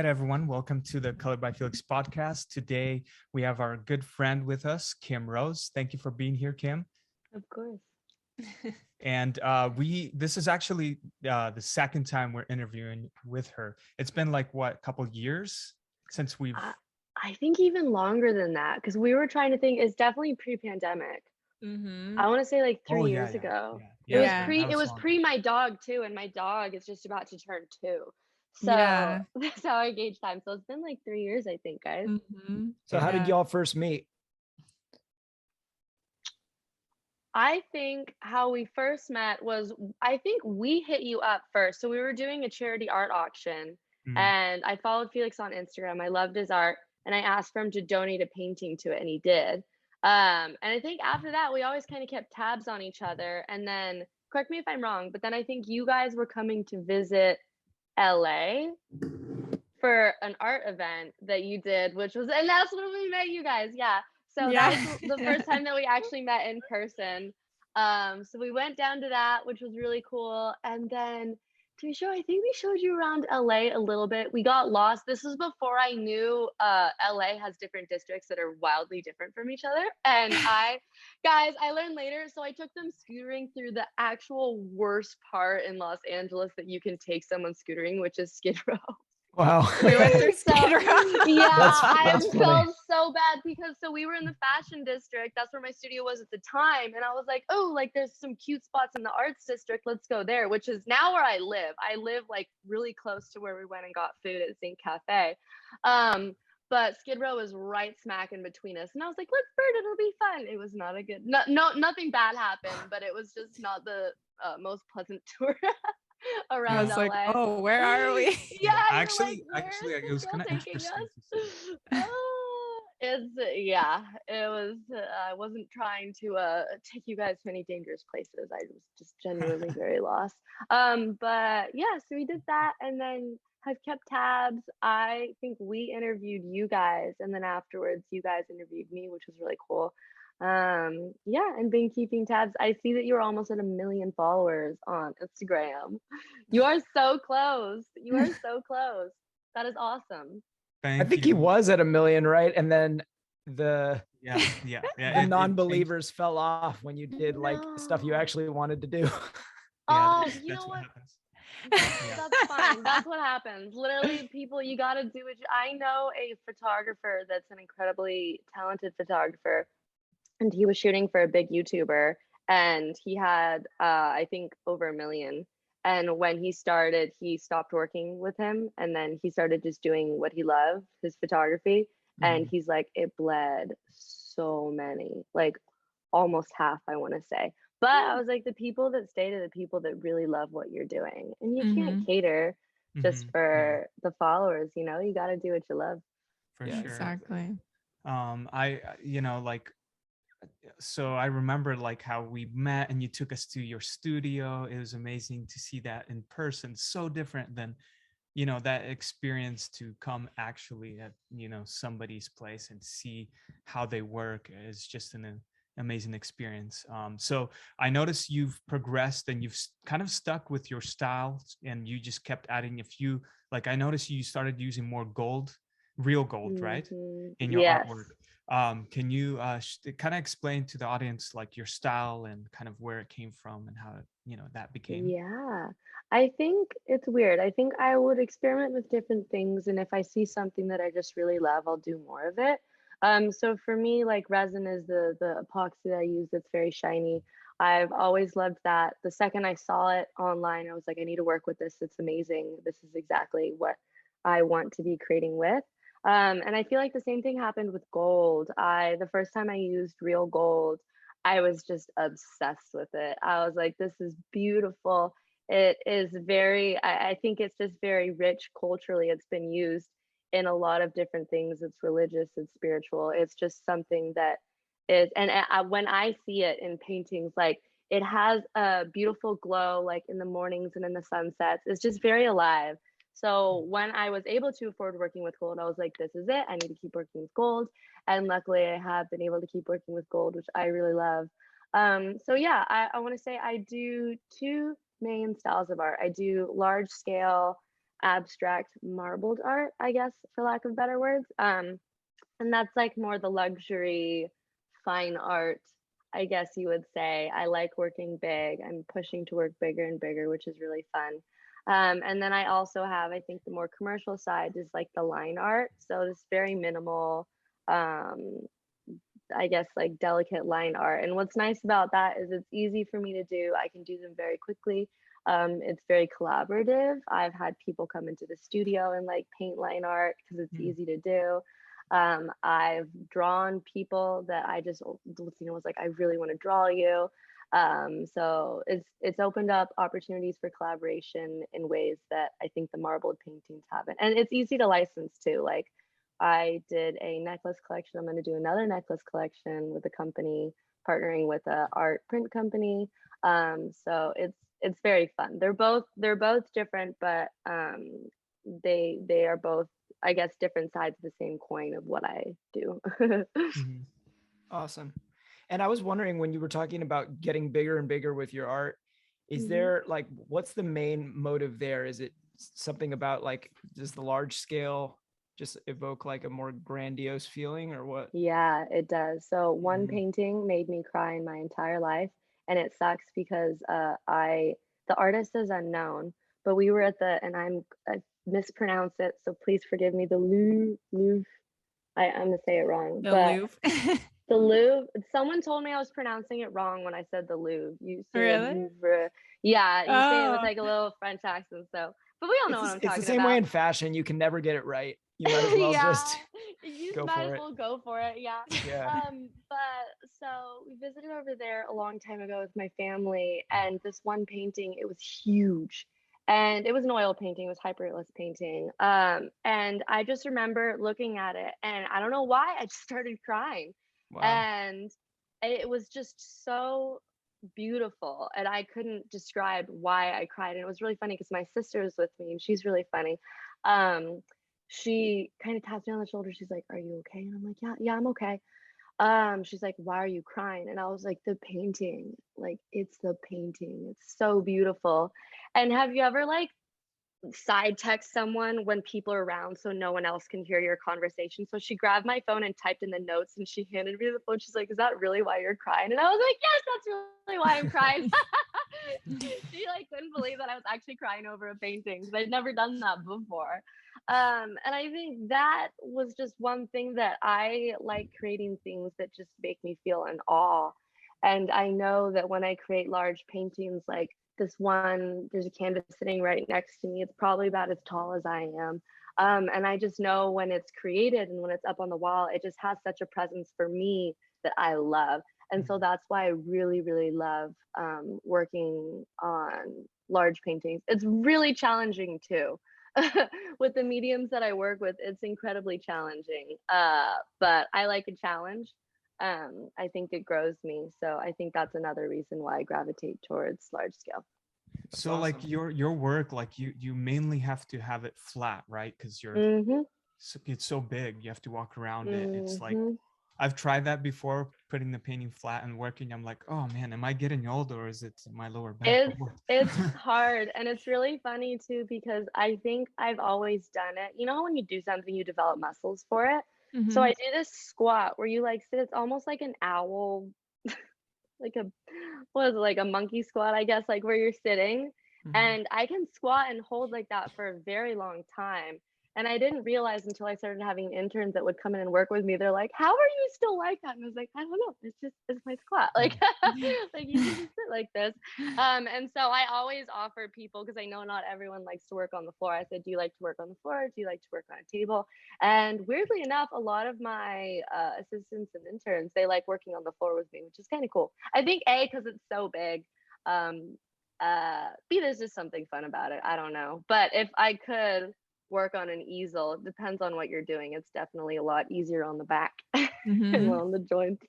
everyone. Welcome to the ColorByFeliks podcast. Today, we have our good friend with us, Kim Rose. Thank you for being here, Kim. Of course. And this is actually the second time we're interviewing with her. It's been like, what, a couple years since we've... I think even longer than that, because we were trying to think, it's definitely pre-pandemic. I want to say like 3 years ago. It was pre my dog too, and my dog is just about to turn 2. So that's how I gauge time. So it's been like 3 years, I think, guys. So how did y'all first meet? I think how we first met was, I think we hit you up first. So we were doing a charity art auction, and I followed Felix on Instagram. I loved his art, and I asked for him to donate a painting to it, and he did. And I think after that, we always kind of kept tabs on each other. And then, correct me if I'm wrong, but then I think you guys were coming to visit LA for an art event that you did, and that's when we met you guys. Yeah. So that was the first time that we actually met in person. So we went down to that, which was really cool. And then I think we showed you around LA a little bit. We got lost. This was before I knew LA has different districts that are wildly different from each other. And I learned later. So I took them scootering through the actual worst part in Los Angeles that you can take someone scootering, which is Skid Row. Wow. We went through Skid Row. Yeah, I funny. felt so bad because we were in the fashion district. That's where my studio was at the time. And I was like, oh, like there's some cute spots in the arts district. Let's go there, which is now where I live. I live like really close to where we went and got food at Zinc Cafe. But Skid Row was right smack in between us. And I was like, let's bird, it'll be fun. It was not a good, nothing bad happened, but it was just not the most pleasant tour. Around I was LA. like, oh, where are we? Yeah, actually, it was kind of interesting. It was. I wasn't trying to take you guys to any dangerous places. I was just genuinely very lost. But yeah, so we did that, and then have kept tabs. I think we interviewed you guys, and then afterwards, you guys interviewed me, which was really cool. And been keeping tabs. I see that you're almost at 1 million followers on Instagram. You are so close. That is awesome. I think he was at 1 million, right? And then the non-believers fell off when you did like stuff you actually wanted to do. You know what? That's fine. That's what happens. Literally, people, you got to do it. I know a photographer that's an incredibly talented photographer. And he was shooting for a big YouTuber, and he had, I think, over 1 million. And when he started, he stopped working with him, and then he started just doing what he loved, his photography. And he's like, it bled so many, like almost half, I want to say. But I was like, the people that stay to the people that really love what you're doing, and you can't cater just for the followers. You know, you got to do what you love. For sure. Exactly. So I remember like how we met and you took us to your studio. It was amazing to see that in person. So different than, that experience to come actually at, somebody's place and see how they work is just an amazing experience. So I noticed you've progressed and you've kind of stuck with your style, and you just kept adding a few, like I noticed you started using more gold, real gold, right? In your artwork. Can you kind of explain to the audience like your style and kind of where it came from and how that became? Yeah, I think it's weird. I think I would experiment with different things, and if I see something that I just really love, I'll do more of it. So for me, like resin is the epoxy that I use that's very shiny. I've always loved that. The second I saw it online, I was like, I need to work with this. It's amazing. This is exactly what I want to be creating with. And I feel like the same thing happened with gold. The first time I used real gold, I was just obsessed with it. I was like, this is beautiful. It is I think it's just very rich culturally. It's been used in a lot of different things. It's religious, it's spiritual. It's just something that is, and when I see it in paintings, like it has a beautiful glow, like in the mornings and in the sunsets. It's just very alive. So when I was able to afford working with gold, I was like, this is it. I need to keep working with gold. And luckily I have been able to keep working with gold, which I really love. So yeah, I want to say I do 2 main styles of art. I do large scale abstract marbled art, I guess, for lack of better words. And that's like more the luxury fine art, I guess you would say. I like working big. I'm pushing to work bigger and bigger, which is really fun. And then I also have, I think the more commercial side is like the line art. So this very minimal, um, I guess like delicate line art. And what's nice about that is it's easy for me to do. I can do them very quickly. It's very collaborative. I've had people come into the studio and like paint line art because it's easy to do. I've drawn people that I just, was like, I really want to draw you. So it's opened up opportunities for collaboration in ways that I think the marbled paintings haven't. And it's easy to license too. Like I did a necklace collection. I'm going to do another necklace collection with a company partnering with a art print company. So it's very fun. They're both different, but they are both, I guess, different sides of the same coin of what I do. Mhm. Awesome. And I was wondering, when you were talking about getting bigger and bigger with your art, is there like, what's the main motive there? Is it something about like, does the large scale just evoke like a more grandiose feeling, or what? Yeah, it does. So one painting made me cry in my entire life, and it sucks because the artist is unknown, but we were at the, and I mispronounce it, so please forgive me, the Louvre. I'm gonna say it wrong, The but Louvre. the Louvre. Someone told me I was pronouncing it wrong when I said the Louvre. You say it Really? Louvre. Yeah, you say it with Oh, like a little French accent. So, but we all know what I'm It's the talking same way about. in fashion. You can never get it right. You might as well Yeah, just you go might for as it. well go for it. Yeah. Yeah. But so we visited over there a long time ago with my family, and this one painting, it was huge. And it was an oil painting, it was hyperrealist painting. And I just remember looking at it, and I don't know why, I just started crying. Wow. And it was just so beautiful, and I couldn't describe why I cried. And it was really funny because my sister was with me, and she's really funny. Um, she kind of tapped me on the shoulder. She's like, "Are you okay?" And I'm like, "Yeah, I'm okay." She's like, "Why are you crying?" And I was like, "The painting, like it's the painting. It's so beautiful." And have you ever like side text someone when people are around so no one else can hear your conversation? So she grabbed my phone and typed in the notes, and she handed me the phone. She's like, "Is that really why you're crying?" And I was like, "Yes, that's really why I'm crying." She like couldn't believe that I was actually crying over a painting because I'd never done that before. And I think that was just one thing that I like, creating things that just make me feel in awe. And I know that when I create large paintings, like this one, there's a canvas sitting right next to me. It's probably about as tall as I am. And I just know when it's created and when it's up on the wall, it just has such a presence for me that I love. And so that's why I really, really love working on large paintings. It's really challenging too. With the mediums that I work with, it's incredibly challenging. But I like a challenge. I think it grows me. So I think that's another reason why I gravitate towards large scale. That's So like awesome. your work, like you mainly have to have it flat, right? Because Mm-hmm. it's so big, you have to walk around it. It's like, Mm-hmm. I've tried that before, putting the painting flat and working. I'm like, oh man, am I getting old, or is it my lower back or It's what? it's hard, and it's really funny too because I think I've always done it. You know how when you do something you develop muscles for it? So I hmm do this squat where you like sit, it's almost like an owl, like a, what is it, like a monkey squat, I guess, like where you're sitting. Mhm. And I can squat and hold like that for a very long time. And I didn't realize until I started having interns that would come in and work with me. They're like, "How are you still like that?" And I was like, "I don't know. It's my squat. Like, like you can just sit like this." And so I always offer people, because I know not everyone likes to work on the floor. I said, "Do you like to work on the floor? Do you like to work on a table?" And weirdly enough, a lot of my assistants and interns, they like working on the floor with me, which is kind of cool. I think A, because it's so big. Um, B, there's just something fun about it. I don't know. But if I could work on an easel, it depends on what you're doing. It's definitely a lot easier on the back and hmm on the joints.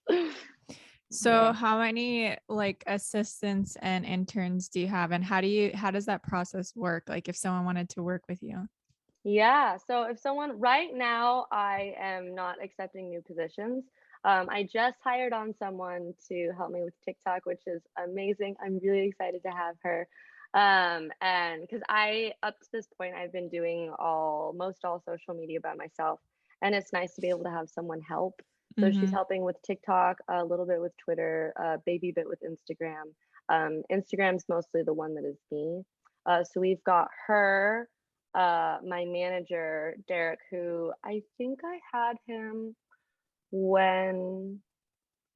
So Yeah. how many like assistants and interns do you have, and how does that process work? Like if someone wanted to work with you? Yeah. So if someone, right now, I am not accepting new positions. I just hired on someone to help me with TikTok, which is amazing. I'm really excited to have her. And because I, up to this point, I've been doing most all social media by myself, and it's nice to be able to have someone help. So she's Mm-hmm. helping with TikTok, a little bit with Twitter, baby bit with Instagram. Instagram's mostly the one that is me. So we've got her, my manager, Derek, who I think I had him when,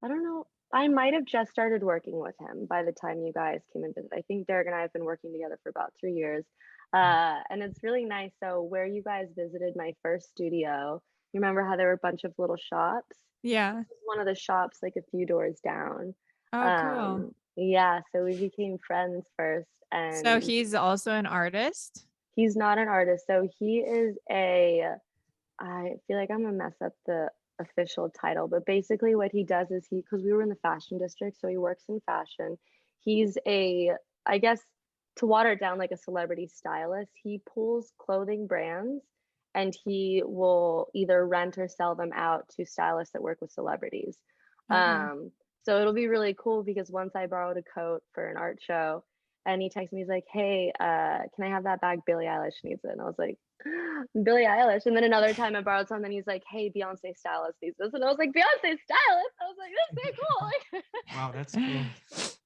I don't know, I might have just started working with him by the time you guys came and visited. I think Derek and I have been working together for about 3 years. And it's really nice. So where you guys visited my first studio, you remember how there were a bunch of little shops? Yeah. This was one of the shops like a few doors down. Oh, cool. Yeah, so we became friends first, So and he's also an artist? he's not an artist. So he is a, I feel like I'm gonna mess up the official title, but basically what he does is because we were in the fashion district, so he works in fashion. He's a, I guess, to water it down, like a celebrity stylist. He pulls clothing brands and he will either rent or sell them out to stylists that work with celebrities. Okay. So it'll be really cool because once I borrowed a coat for an art show and he texted me, he's like, "Hey, can I have that bag? Billie Eilish needs it." And I was like, Billie Eilish. And then another time I borrowed something, he's like, "Hey, Beyonce stylist needs this." And I was like, "Beyonce stylist?" I was like, "That's so cool." Wow, that's cool.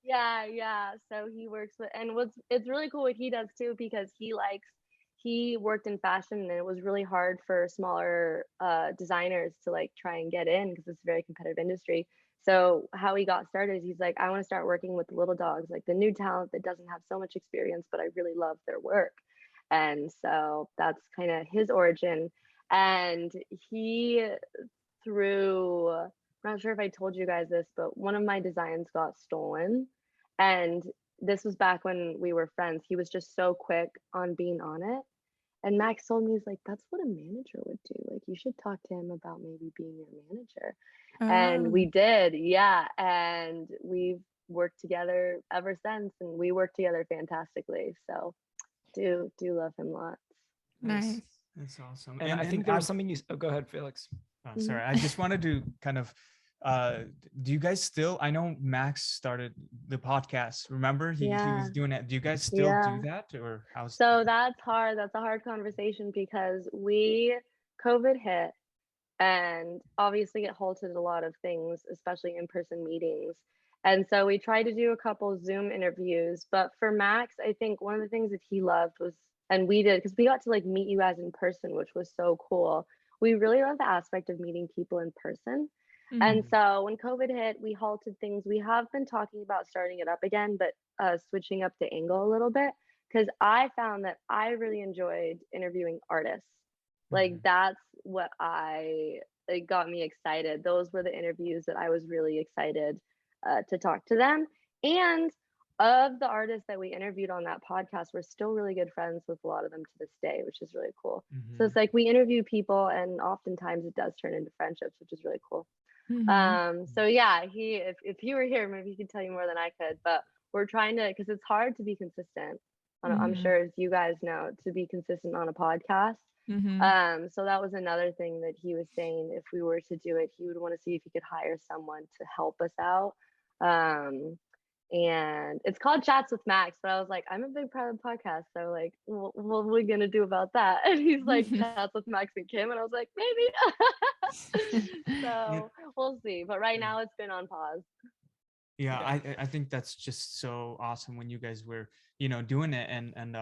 Yeah. So he works with, and it's really cool what he does too, because he worked in fashion, and it was really hard for smaller designers to like try and get in because it's a very competitive industry. So how he got started is he's like, "I want to start working with the little dogs, like the new talent that doesn't have so much experience, but I really love their work." And so that's kind of his origin. And he, through, I'm not sure if I told you guys this, but one of my designs got stolen. And this was back when we were friends. He was just so quick on being on it. And Max told me, he's like, "That's what a manager would do. Like, you should talk to him about maybe being your manager." And we Oh, did, yeah. And we've worked together ever since, and we work together fantastically. So do love him lots. nice. That's awesome. And I And think there was something you, oh, go ahead, Felix. oh, Mhm. sorry, I just wanted to kind of do you guys still, I know Max started the podcast, remember he was Yeah, doing it, do you guys still do yeah. that, or how's So that's hard. That's a hard conversation because COVID hit, and obviously it halted a lot of things, especially in-person meetings. And so we tried to do a couple Zoom interviews, but for Max, I think one of the things that he loved was, and we did, because we got to like meet you guys in person, which was so cool. We really love the aspect of meeting people in person. And Mhm. so when COVID hit, we halted things. We have been talking about starting it up again, but switching up the angle a little bit, because I found that I really enjoyed interviewing artists. Like Mhm. that's what it got me excited. Those were the interviews that I was really excited to talk to them. And of the artists that we interviewed on that podcast, we're still really good friends with a lot of them to this day, which is really cool. So Mhm. it's like we interview people, and oftentimes it does turn into friendships, which is really cool. Mhm. So yeah, if he were here, maybe he could tell you more than I could. But we're trying to, because it's hard to be consistent. I'm Mhm. sure, as you guys know, to be consistent on a podcast. Mhm. So that was another thing that he was saying. If we were to do it, he would want to see if he could hire someone to help us out. Um, and it's called Chats with Max, but I was like, I'm a big part of the podcast, so like, what are we gonna do about that? And he's like, Chats with Max and Kim, and I was like, maybe. Yeah, So we'll see. But right now, it's been on pause. yeah, Yeah. I think that's just so awesome when you guys were, doing it, and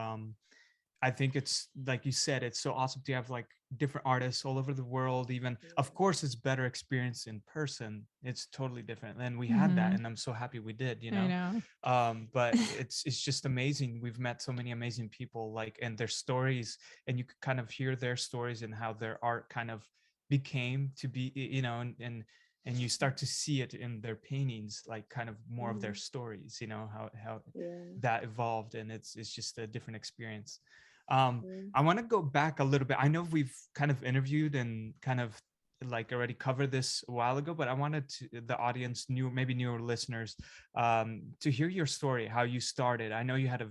I think it's like you said, it's so awesome to have like different artists all over the world. Even, of course, it's better experience in person. It's totally different, and we had that, Mhm. and I'm so happy we did. I know. But it's just amazing. We've met so many amazing people, like, and their stories, and you could kind of hear their stories and how their art kind of became to be, and you start to see it in their paintings, like kind of more of their Mhm. stories. How Yeah. that evolved, and it's just a different experience. Yeah. I want to go back a little bit. I know we've kind of interviewed and kind of like already covered this a while ago, but I wanted the audience, maybe newer listeners, to hear your story, how you started. I know you had a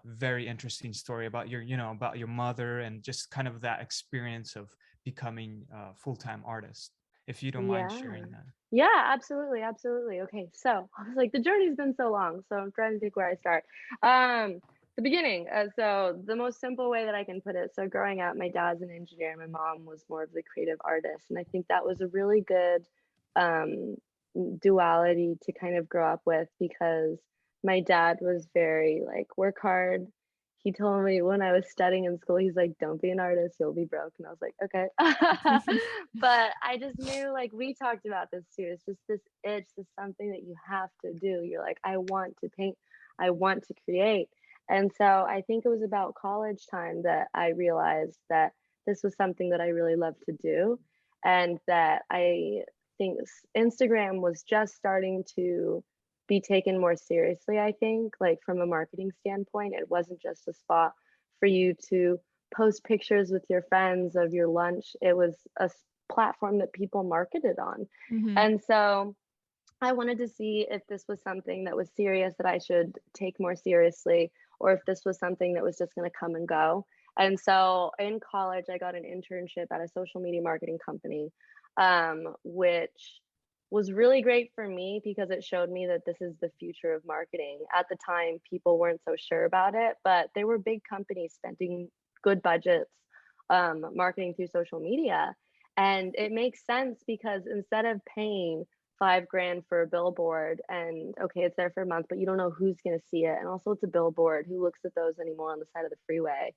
very interesting story about about your mother and just kind of that experience of becoming a full-time artist. if you don't mind Yeah. sharing that. Yeah, absolutely, absolutely. Okay, so I was like, the journey's been so long, so I'm trying to think where I start. The beginning. So the most simple way that I can put it. So growing up, my dad's an engineer, and my mom was more of the creative artist, and I think that was a really good um, duality to kind of grow up with because my dad was very like work hard. He told me when I was studying in school, he's like, don't be an artist, you'll be broke. And I was like, okay. But I just knew, like, we talked about this too. It's just this itch, this something that you have to do. You're like, I want to paint, I want to create. And so I think it was about college time that I realized that this was something that I really love to do. And that I think Instagram was just starting to be taken more seriously, I think, like from a marketing standpoint. It wasn't just a spot for you to post pictures with your friends of your lunch. It was a platform that people marketed on. Mhm. And so I wanted to see if this was something that was serious that I should take more seriously, or if this was something that was just going to come and go. And so in college, I got an internship at a social media marketing company, which was really great for me because it showed me that this is the future of marketing. At the time, people weren't so sure about it, but there were big companies spending good budgets marketing through social media. And it makes sense because instead of paying 5 grand for a billboard and okay, it's there for a month, but you don't know who's going to see it. And also, it's a billboard. Who looks at those anymore on the side of the freeway?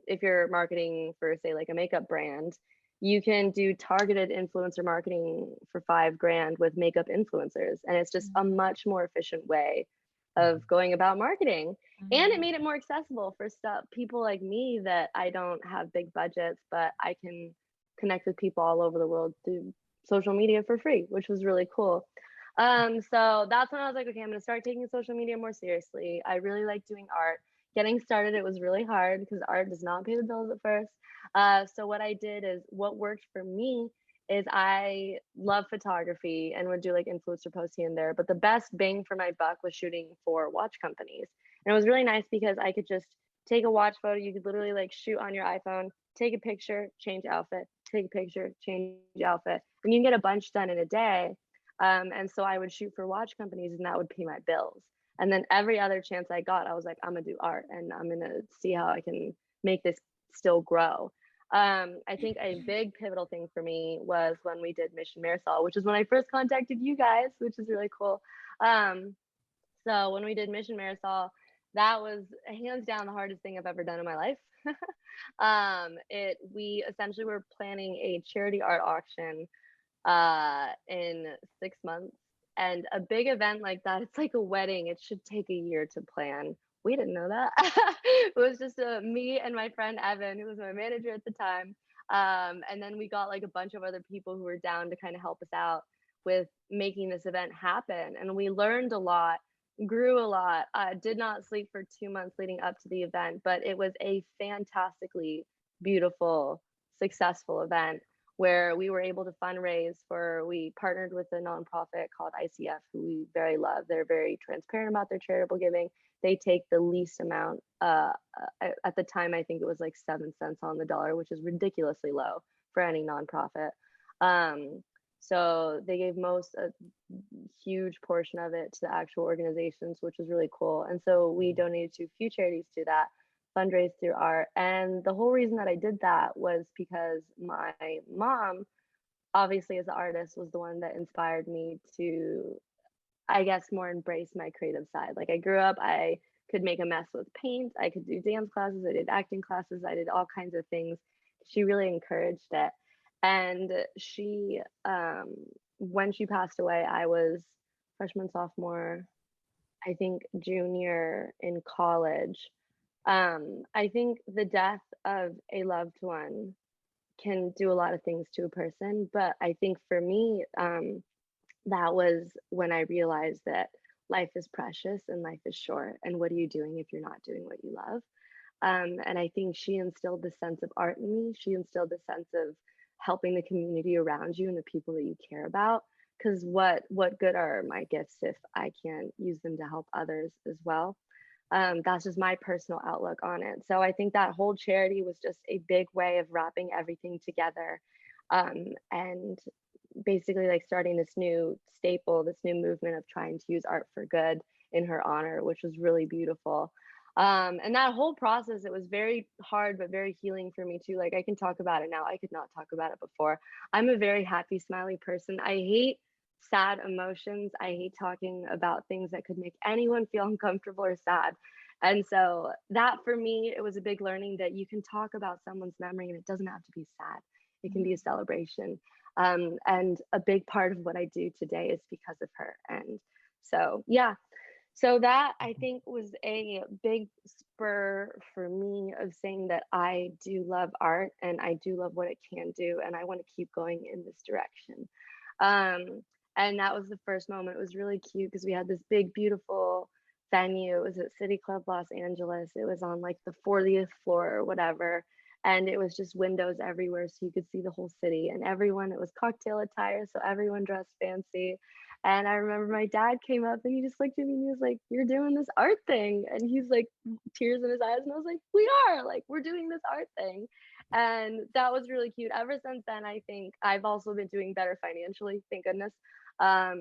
If you're marketing for, say, like a makeup brand, you can do targeted influencer marketing for 5 grand with makeup influencers. And it's just a much more efficient way of going about marketing. And it made it more accessible for stuff people like me that I don't have big budgets, but I can connect with people all over the world through social media for free, which was really cool. So that's when I was like, okay, I'm gonna start taking social media more seriously. I really like doing art. Getting started, it was really hard because art does not pay the bills at first. So what I did is what worked for me is I love photography and would do like influencer posts here and there. But the best bang for my buck was shooting for watch companies. And it was really nice because I could just take a watch photo. You could literally like shoot on your iPhone, take a picture, change outfit, take a picture, change outfit, and you can get a bunch done in a day. And so I would shoot for watch companies and that would pay my bills. And then every other chance I got, I was like, I'm gonna do art and I'm gonna see how I can make this still grow. I think a big pivotal thing for me was when we did Mission Marisol, which is when I first contacted you guys, which is really cool. So when we did Mission Marisol, that was hands down the hardest thing I've ever done in my life. We essentially were planning a charity art auction in 6 months. And a big event like that, it's like a wedding. It should take a year to plan. We didn't know that. It was just me and my friend Evan, who was my manager at the time. And then we got like a bunch of other people who were down to kind of help us out with making this event happen. And we learned a lot, grew a lot. Did not sleep for 2 months leading up to the event, but it was a fantastically beautiful, successful event where we were able to fundraise for, we partnered with a nonprofit called ICF, who we very love. They're very transparent about their charitable giving. They take the least amount. At the time, I think it was like 7 cents on the dollar, which is ridiculously low for any nonprofit. So they gave a huge portion of it to the actual organizations, which was really cool. And so we donated to a few charities to that, fundraise through art. And the whole reason that I did that was because my mom, obviously as an artist, was the one that inspired me to, I guess, more embrace my creative side. Like I grew up, I could make a mess with paint, I could do dance classes, I did acting classes, I did all kinds of things. She really encouraged it. And she, when she passed away, I was freshman, sophomore, I think junior in college. I think the death of a loved one can do a lot of things to a person, but I think for me, that was when I realized that life is precious and life is short. And what are you doing if you're not doing what you love? And I think she instilled this sense of art in me. She instilled this sense of helping the community around you and the people that you care about. Because what good are my gifts if I can't use them to help others as well? That's just my personal outlook on it. So I think that whole charity was just a big way of wrapping everything together. And basically like starting this new staple, this new movement of trying to use art for good in her honor, which was really beautiful. And that whole process, it was very hard but very healing for me too. Like I can talk about it now, I could not talk about it before. I'm a very happy, smiley person. I hate sad emotions. I hate talking about things that could make anyone feel uncomfortable or sad. And so that for me, it was a big learning that you can talk about someone's memory and it doesn't have to be sad. It can be a celebration. And a big part of what I do today is because of her. And so, yeah, so that I think was a big spur for me of saying that I do love art and I do love what it can do, and I want to keep going in this direction. Um, and that was the first moment. It was really cute because we had this big, beautiful venue. It was at City Club Los Angeles. It was on like the 40th floor or whatever. And it was just windows everywhere so you could see the whole city. And everyone, it was cocktail attire, so everyone dressed fancy. And I remember my dad came up and he just looked at me and he was like, "You're doing this art thing." And he's like, tears in his eyes. And I was like, "We are, like, we're doing this art thing." And that was really cute. Ever since then, I think I've also been doing better financially, thank goodness.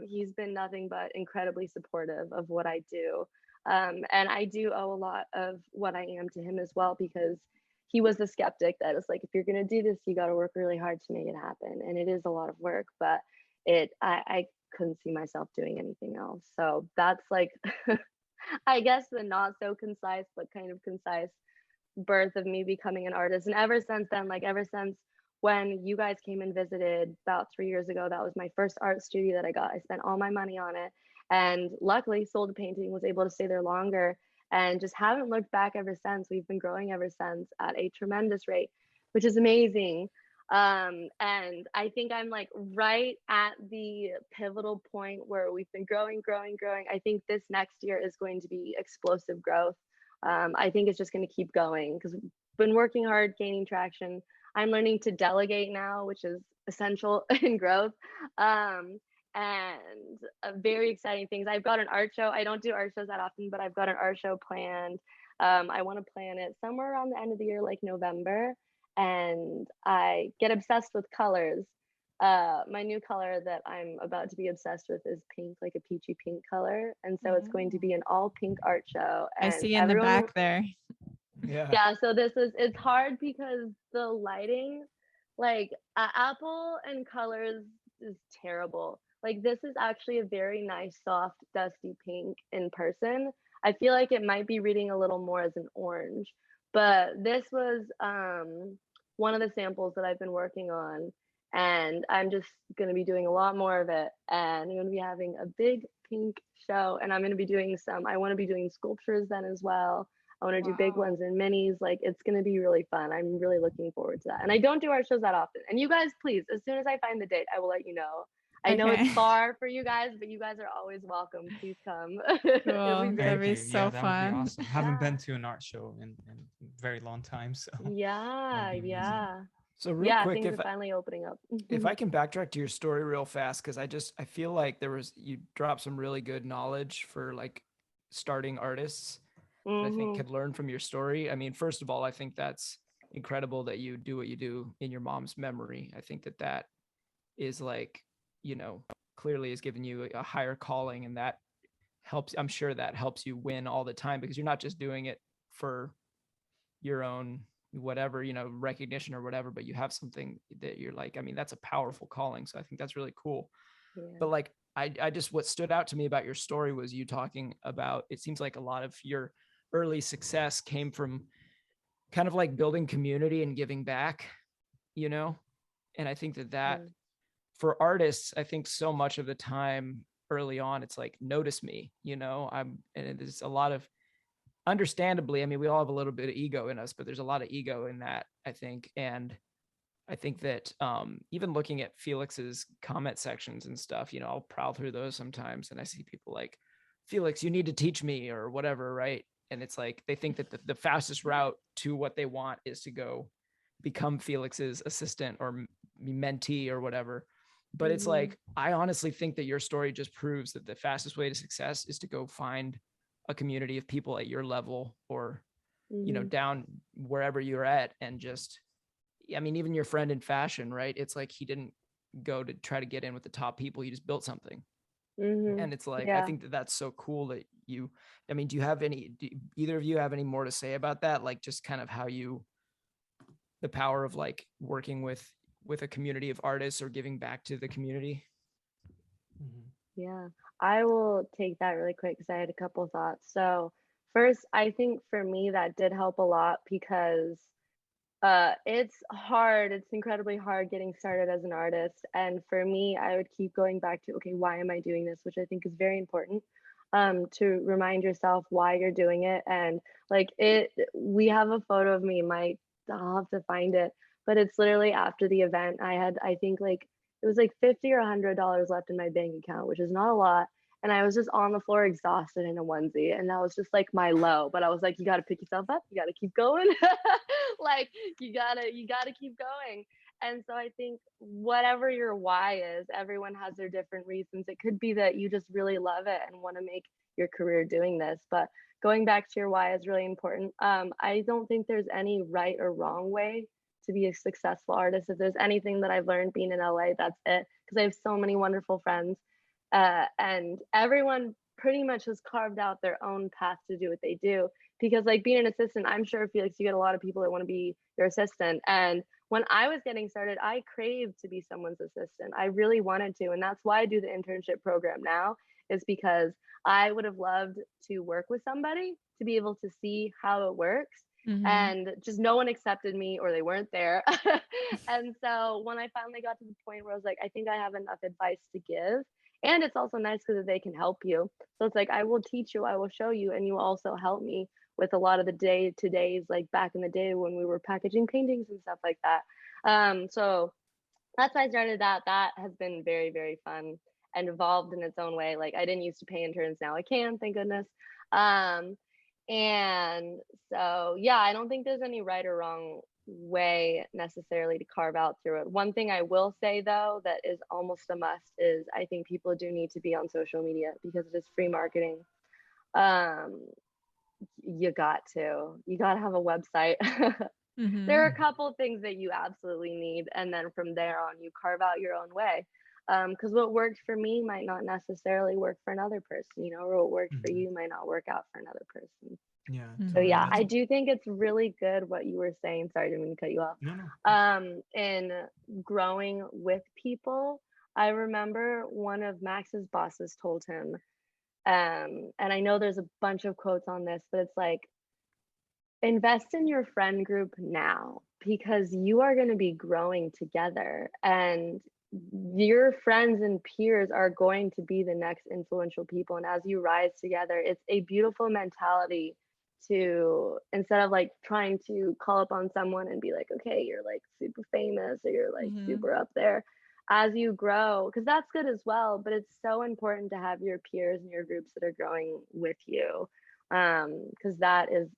He's been nothing but incredibly supportive of what I do. And I do owe a lot of what I am to him as well, because he was the skeptic that is like, if you're going to do this, you got to work really hard to make it happen. And it is a lot of work, but I couldn't see myself doing anything else. So that's like, I guess the not so concise, but kind of concise birth of me becoming an artist. And ever since then, like ever since when you guys came and visited about 3 years ago, that was my first art studio that I got. I spent all my money on it and luckily sold a painting, was able to stay there longer, and just haven't looked back ever since. We've been growing ever since at a tremendous rate, which is amazing. And I think I'm like right at the pivotal point where we've been growing. I think this next year is going to be explosive growth. I think it's just going to keep going because we've been working hard, gaining traction. I'm learning to delegate now, which is essential in growth. And very exciting things. I've got an art show. I don't do art shows that often, but I've got an art show planned. I want to plan it somewhere around the end of the year, like November. And I get obsessed with colors. My new color that I'm about to be obsessed with is pink, like a peachy pink color. And so it's going to be an all pink art show. I And see in the back there. yeah, so it's hard because the lighting, like Apple and colors is terrible. Like this is actually a very nice, soft, dusty pink in person. I feel like it might be reading a little more as an orange, but this was one of the samples that I've been working on, and I'm just going to be doing a lot more of it, and I'm going to be having a big pink show, and I'm going to be doing I want to be doing sculptures then as well. I want to do big ones and minis. Like it's going to be really fun. I'm really looking forward to that. And I don't do art shows that often. And you guys, please, as soon as I find the date, I will let you know. I know it's far for you guys, but you guys are always welcome. Please come. Cool. That'd be so that fun. would be awesome. Haven't been to an art show in a very long time, so yeah. So real quick, things are finally opening up. If I can backtrack to your story real fast, because I feel like you dropped some really good knowledge for like starting artists that I think could learn from your story. I mean, first of all, I think that's incredible that you do what you do in your mom's memory. I think that is like, clearly has given you a higher calling, and that helps. I'm sure that helps you win all the time because you're not just doing it for your own whatever, recognition or whatever, but you have something that you're like, I mean, that's a powerful calling. So I think that's really cool. Yeah. But like, I just, what stood out to me about your story was you talking about, it seems like a lot of your early success came from kind of like building community and giving back, and I think that for artists, I think so much of the time early on, it's like, notice me, and there's a lot of, understandably, I mean, we all have a little bit of ego in us, but there's a lot of ego in that, I think. And I think that even looking at Felix's comment sections and stuff, I'll prowl through those sometimes and I see people like, "Felix, you need to teach me," or whatever, right? And it's like, they think that the fastest route to what they want is to go become Felix's assistant or mentee or whatever. But it's like, I honestly think that your story just proves that the fastest way to success is to go find a community of people at your level or, down wherever you're at. And just, I mean, even your friend in fashion, right? It's like, he didn't go to try to get in with the top people. You just built something. And it's like, I Yeah. think that that's so cool that you, I mean, do either of you have any more to say about that? Like just kind of how the power of like working with a community of artists or giving back to the community? Yeah, I will take that really quick because I had a couple thoughts. So first, I think for me that did help a lot because it's hard. It's incredibly hard getting started as an artist. And for me, I would keep going back to, okay, why am I doing this? Which I think is very important, to remind yourself why you're doing it. And like we have a photo of me, I'll have to find it, but it's literally after the event. I think like, it was like 50 or $100 left in my bank account, which is not a lot. And I was just on the floor exhausted in a onesie. And that was just like my low. But I was like, you got to pick yourself up. You got to keep going. Like you gotta keep going. And so I think whatever your why is, everyone has their different reasons. It could be that you just really love it and want to make your career doing this. But going back to your why is really important. I don't think there's any right or wrong way to be a successful artist. If there's anything that I've learned being in LA, that's it. Because I have so many wonderful friends, and everyone pretty much has carved out their own path to do what they do. Because like being an assistant, I'm sure, Felix, you get a lot of people that want to be your assistant. And when I was getting started, I craved to be someone's assistant. I really wanted to. And that's why I do the internship program now, is because I would have loved to work with somebody to be able to see how it works. And just no one accepted me, or they weren't there. And so when I finally got to the point where I was like, I think I have enough advice to give. And it's also nice because they can help you. So it's like, I will teach you, I will show you, and you also help me with a lot of the day-to-days, like back in the day when we were packaging paintings and stuff like that. So that's why I started that. That has been very, very fun and evolved in its own way. Like I didn't used to pay interns, now I can, thank goodness. And so, yeah, I don't think there's any right or wrong way necessarily to carve out through it. One thing I will say though, that is almost a must, is I think people do need to be on social media because it is free marketing. You got to have a website. There are a couple of things that you absolutely need, and then from there on you carve out your own way, because what worked for me might not necessarily work for another person, or what worked for you might not work out for another person. Yeah. So yeah, That's I do think it's really good what you were saying. Sorry, I didn't mean to cut you off. no. In growing with people, I remember one of Max's bosses told him, and I know there's a bunch of quotes on this, but it's like, invest in your friend group now, because you are going to be growing together, and your friends and peers are going to be the next influential people. And as you rise together, it's a beautiful mentality to, instead of like trying to call upon someone and be like, okay, you're like super famous or you're like super up there, as you grow, because that's good as well, but it's so important to have your peers and your groups that are growing with you, because that is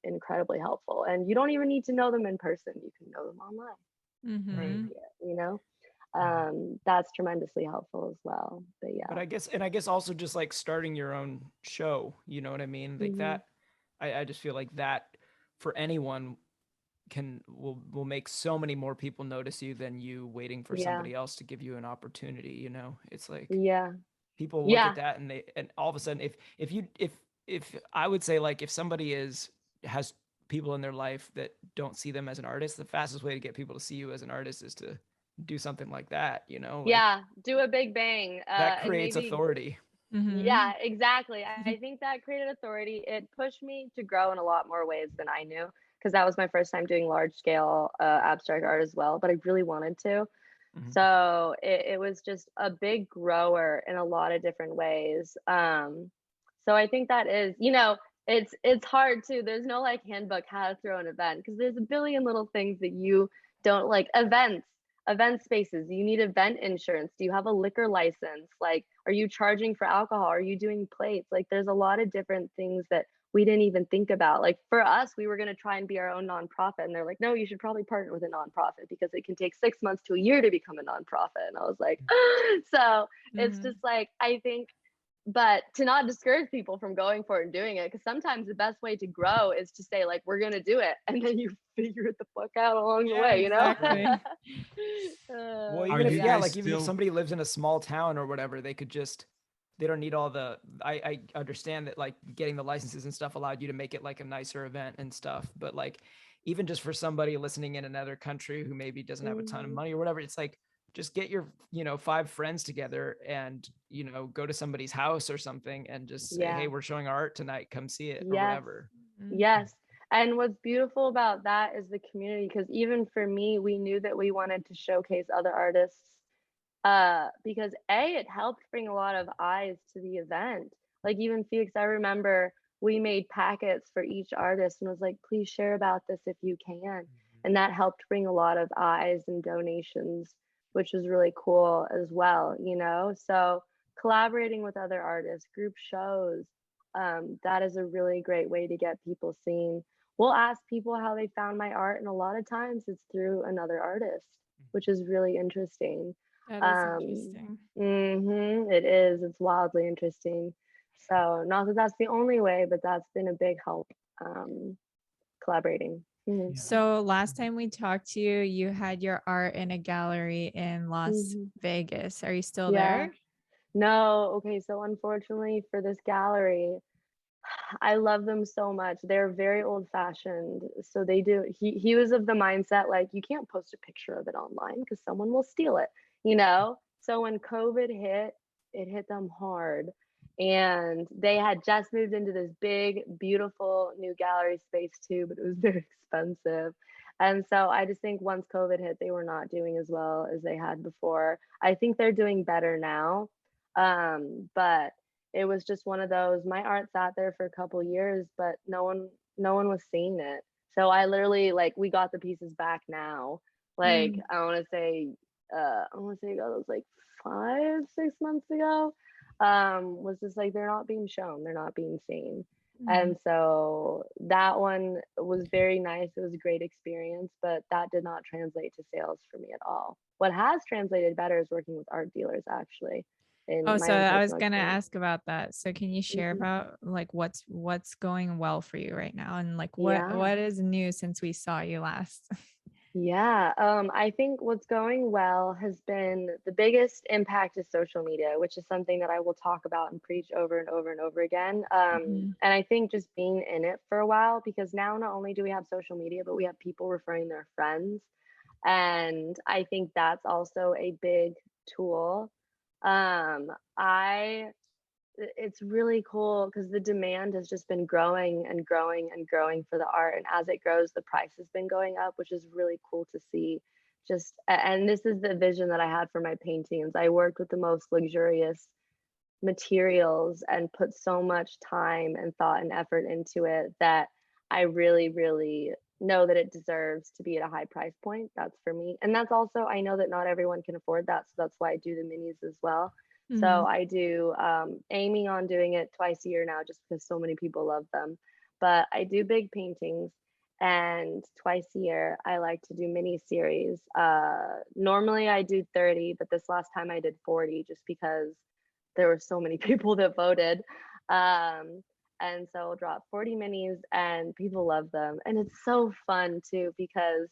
incredibly helpful. And you don't even need to know them in person, you can know them online. That's tremendously helpful as well. But yeah, But I guess also just like starting your own show, you know what I mean? Like that, I just feel like that for anyone will make so many more people notice you than you waiting for somebody else to give you an opportunity. It's like people look at that and all of a sudden, if I would say, like, if somebody has people in their life that don't see them as an artist, the fastest way to get people to see you as an artist is to do something like that, like, do a big bang, that creates and maybe, authority. yeah, exactly. I think that created authority. It pushed me to grow in a lot more ways than I knew, because that was my first time doing large scale abstract art as well, but I really wanted to. So it was just a big grower in a lot of different ways. So I think that is, it's hard too. There's no like handbook how to throw an event, because there's a billion little things that you don't like. Event spaces, you need event insurance. Do you have a liquor license? Like, are you charging for alcohol? Are you doing plates? Like, there's a lot of different things that we didn't even think about. Like for us, we were going to try and be our own nonprofit, and they're like, no, you should probably partner with a nonprofit because it can take 6 months to a year to become a nonprofit. And I was like, so it's just like, I think but to not discourage people from going for it and doing it, because sometimes the best way to grow is to say like, we're gonna do it, and then you figure it the fuck out along the way, you know. exactly. Well, Are even if you yeah, guys like even if still somebody lives in a small town or whatever, they could just they don't need all the I understand that like getting the licenses and stuff allowed you to make it like a nicer event and stuff, but like even just for somebody listening in another country who maybe doesn't have a ton of Mhm. money or whatever, it's like just get your 5 friends together and go to somebody's house or something and just say, hey, Yeah. we're showing our art tonight, come see it or Yes. whatever. Mhm. Yes. And what's beautiful about that is the community, because even for me, we knew that we wanted to showcase other artists, because it helped bring a lot of eyes to the event. Like even Felix, I remember we made packets for each artist and was like, please share about this if you can. And that helped bring a lot of eyes and donations, which was really cool as well, you know? So collaborating with other artists, group shows, that is a really great way to get people seen. We'll ask people how they found my art, and a lot of times it's through another artist, which is really interesting. That is interesting. It is. It's wildly interesting. So, not that that's the only way, but that's been a big help. Collaborating. Mhm. Yeah. So last time we talked to you, you had your art in a gallery in Las Mhm. Vegas. Are you still Yeah. there? No. Okay. So, unfortunately, for this gallery, I love them so much. They're very old fashioned. So they do he was of the mindset like you can't post a picture of it online because someone will steal it, you know? So when COVID hit, it hit them hard. And they had just moved into this big, beautiful new gallery space too, but it was very expensive. And so I just think once COVID hit, they were not doing as well as they had before. I think they're doing better now. But it was just one of those, my art sat there for a couple years, but no one was seeing it. So I literally like we got the pieces back now. Like Mm. I want to say that was like 5 6 months ago. Was just like they're not being shown, they're not being seen. Mm. And so that one was very nice. It was a great experience, but that did not translate to sales for me at all. What has translated better is working with art dealers actually Oh, in my so own I was personal gonna experience. ask about that. So can you share Mhm. about like what's going well for you right now and like what Yeah. what is new since we saw you last? Yeah. I think what's going well has been the biggest impact is social media, which is something that I will talk about and preach over and over and over again. Mhm. And I think just being in it for a while, because now not only do we have social media, but we have people referring their friends. And I think that's also a big tool. I It's really cool because the demand has just been growing and growing and growing for the art, and as it grows the price has been going up, which is really cool to see. And this is the vision that I had for my paintings. I worked with the most luxurious materials and put so much time and thought and effort into it that I really, really know that it deserves to be at a high price point. That's for me. And that's also, I know that not everyone can afford that. So that's why I do the minis as well. So Mhm. I do, aiming on doing it twice a year now just because so many people love them. But I do big paintings, and twice a year I like to do mini series. Normally I do 30, but this last time I did 40 just because there were so many people that voted. Um, and so I'll drop 40 minis and people love them. And it's so fun too because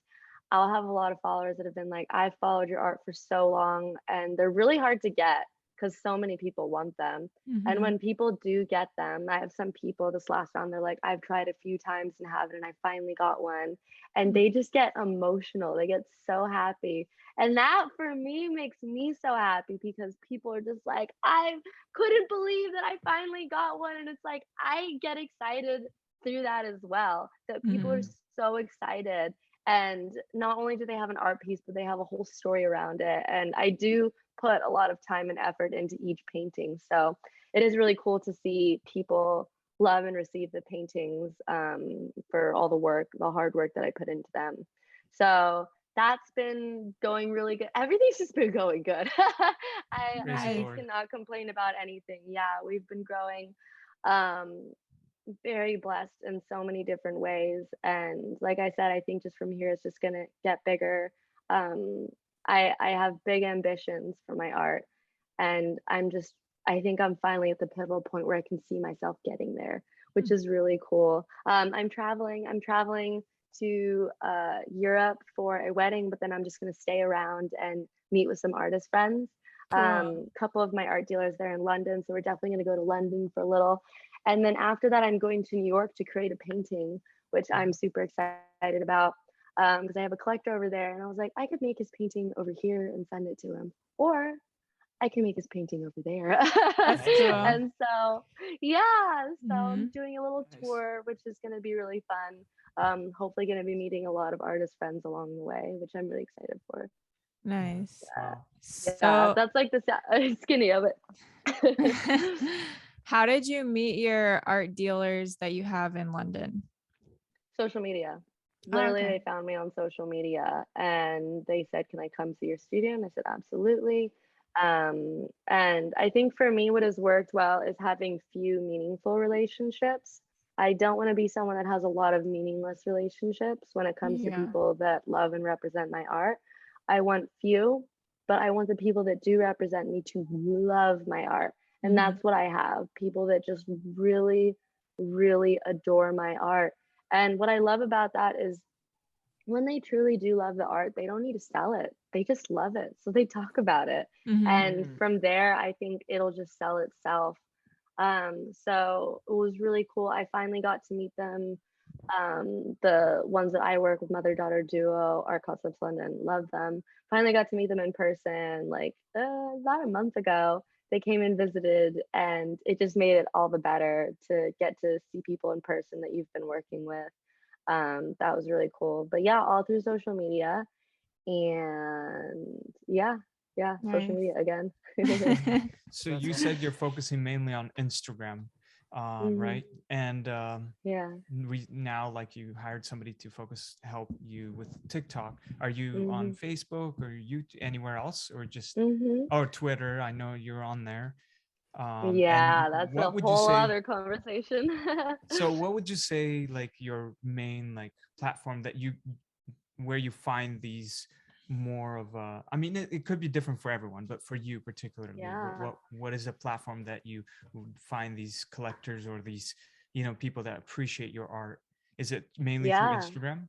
I'll have a lot of followers that have been like, I've followed your art for so long, and they're really hard to get because so many people want them. And Mhm. when people do get them, I have some people this last round, they're like, I've tried a few times and haven't, and I finally got one. And they just get emotional. They get so happy. And that for me makes me so happy because people are just like, I couldn't believe that I finally got one. And it's like, I get excited through that as well, that people are Mhm. so excited. And not only do they have an art piece, but they have a whole story around it. And I do put a lot of time and effort into each painting. So it is really cool to see people love and receive the paintings, for all the work, the hard work that I put into them. So that's been going really good. Everything's just been going good. Praise the I Nice. Lord. cannot complain about anything. Yeah, we've been growing. Um, Very blessed in so many different ways. And like I said, I think just from here it's just gonna get bigger. Um, I have big ambitions for my art, and I think I'm finally at the pivotal point where I can see myself getting there, which is really cool. I'm traveling to Europe for a wedding, but then I'm just going to stay around and meet with some artist friends. Cool. Couple of my art dealers there in London, so we're definitely going to go to London for a little. And then after that, I'm going to New York to create a painting, which I'm super excited about because I have a collector over there. And I was like, I could make his painting over here and send it to him, or I can make his painting over there. That's cool. And so, yeah, so I'm Mhm. doing a little Nice. tour, which is going to be really fun. Hopefully, going to be meeting a lot of artist friends along the way, which I'm really excited for. Nice. Wow. Yeah, So, that's like the skinny of it. how did you meet your art dealers that you have in London? Social media. Oh, Literally, okay. they found me on social media and they said, "Can I come see your studio?" And I said, "Absolutely." And I think for me, what has worked well is having few meaningful relationships. I don't want to be someone that has a lot of meaningless relationships when it comes to Yeah. people that love and represent my art. I want few, but I want the people that do represent me to love my art. And Mhm. that's what I have, people that just really, really adore my art. And what I love about that is when they truly do love the art, they don't need to sell it. They just love it. So they talk about it. Mhm. And from there, I think it'll just sell itself. So it was really cool. I finally got to meet them. The ones that I work with, mother daughter duo, Art Concepts London, love them. Finally got to meet them in person like about a month ago. They came and visited, and it just made it all the better to get to see people in person that you've been working with. That was really cool. But yeah, all through social media, and yeah, social Nice. media again. So That's you said you're focusing mainly on Instagram, Hmm. right? And Yeah. we now, like, you hired somebody to help you with TikTok. Are you on Hmm. Facebook or you anywhere else, or just, Hmm. or Twitter? I know you're on there. And Yeah, that's a what would you whole say? other conversation. So what would you say, like, your main, like, platform that you, where you find these more of I mean, it could be different for everyone, but for you particularly, Yeah. what is a platform that you would find these collectors or these, people that appreciate your art? Is it mainly through Yeah. Instagram?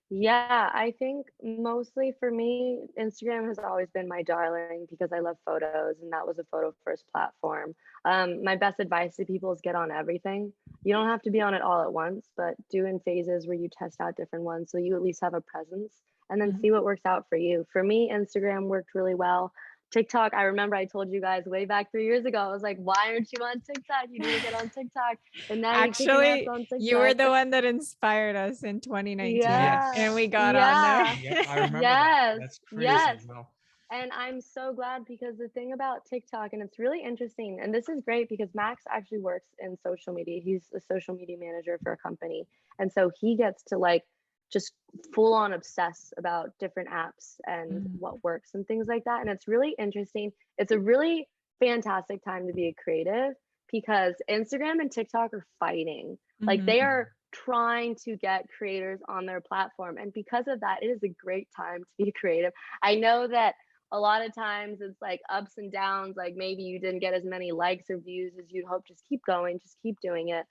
Yeah, I think mostly for me, Instagram has always been my darling because I love photos and that was a photo first platform. My best advice to people is get on everything. You don't have to be on it all at once, but do in phases where you test out different ones so you at least have a presence and then Mhm. see what works out for you. For me, Instagram worked really well. TikTok, I remember I told you guys way back 3 years ago, I was like, why aren't you on TikTok? You need to get on TikTok. And now you're kicking ass Actually, on you were TikTok. the one that inspired us in 2019, Yeah, and we Yes. got on there. yeah, Yep, I remember that. yes, That's crazy yes. as well. And I'm so glad because the thing about TikTok, and it's really interesting, and this is great because Max actually works in social media. He's a social media manager for a company. And so he gets to like just full on obsess about different apps and Mhm. what works and things like that. And it's really interesting. It's a really fantastic time to be a creative because Instagram and TikTok are fighting. Like Mhm. they are trying to get creators on their platform. And because of that, it is a great time to be creative. I know that a lot of times it's like ups and downs, like maybe you didn't get as many likes or views as you'd hope. Just keep going, just keep doing it.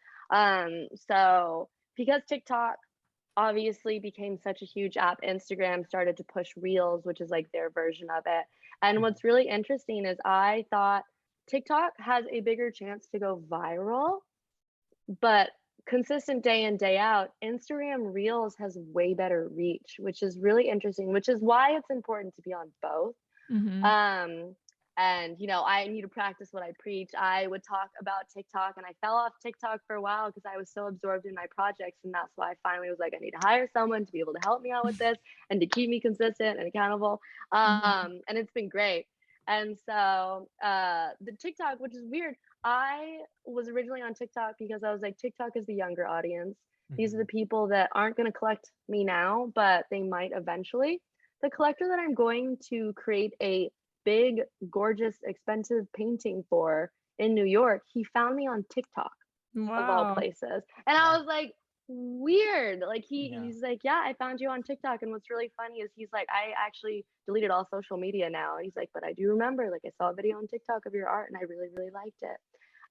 So because TikTok obviously became such a huge app, Instagram started to push reels, which is like their version of it. And what's really interesting is I thought TikTok has a bigger chance to go viral, but consistent day in day out, Instagram reels has way better reach, which is really interesting, which is why it's important to be on both. Mhm. um and I need to practice what I preach. I would talk about TikTok and I fell off TikTok for a while because I was so absorbed in my projects, and that's why I finally was like, I need to hire someone to be able to help me out with this and to keep me consistent and accountable. Mhm. And it's been great. And so the TikTok, which is weird, I was originally on TikTok because I was like, TikTok is the younger audience. These are the Mhm. people that aren't going to collect me now, but they might eventually. The collector that I'm going to create a big, gorgeous, expensive painting for in New York, he found me on TikTok of all Wow. places. And I Wow. was like, weird. Like Yeah. he's like, yeah, I found you on TikTok, and what's really funny is he's like, I actually deleted all social media now. And he's like, but I do remember, like, I saw a video on TikTok of your art, and I really, really liked it.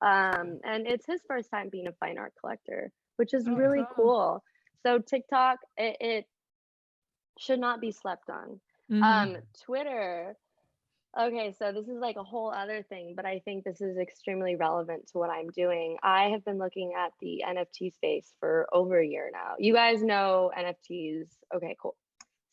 And it's his first time being a fine art collector, which is Oh, really Oh. cool. So TikTok, it should not be slept on. Mhm. Twitter. Okay, so this is like a whole other thing, but I think this is extremely relevant to what I'm doing. I have been looking at the NFT space for over a year now. You guys know NFTs. Okay, cool.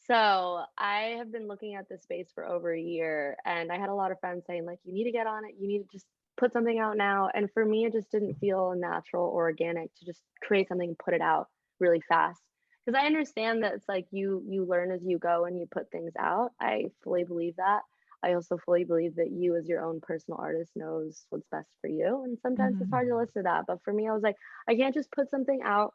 So I have been looking at this space for over a year, and I had a lot of friends saying, like, you need to get on it. You need to just put something out now. And for me, it just didn't feel natural or organic to just create something and put it out really fast. Because I understand that it's like you learn as you go and you put things out. I fully believe that. I also fully believe that you, as your own personal artist, knows what's best for you. And sometimes it's Mhm. hard to listen to that. But for me, I was like, I can't just put something out.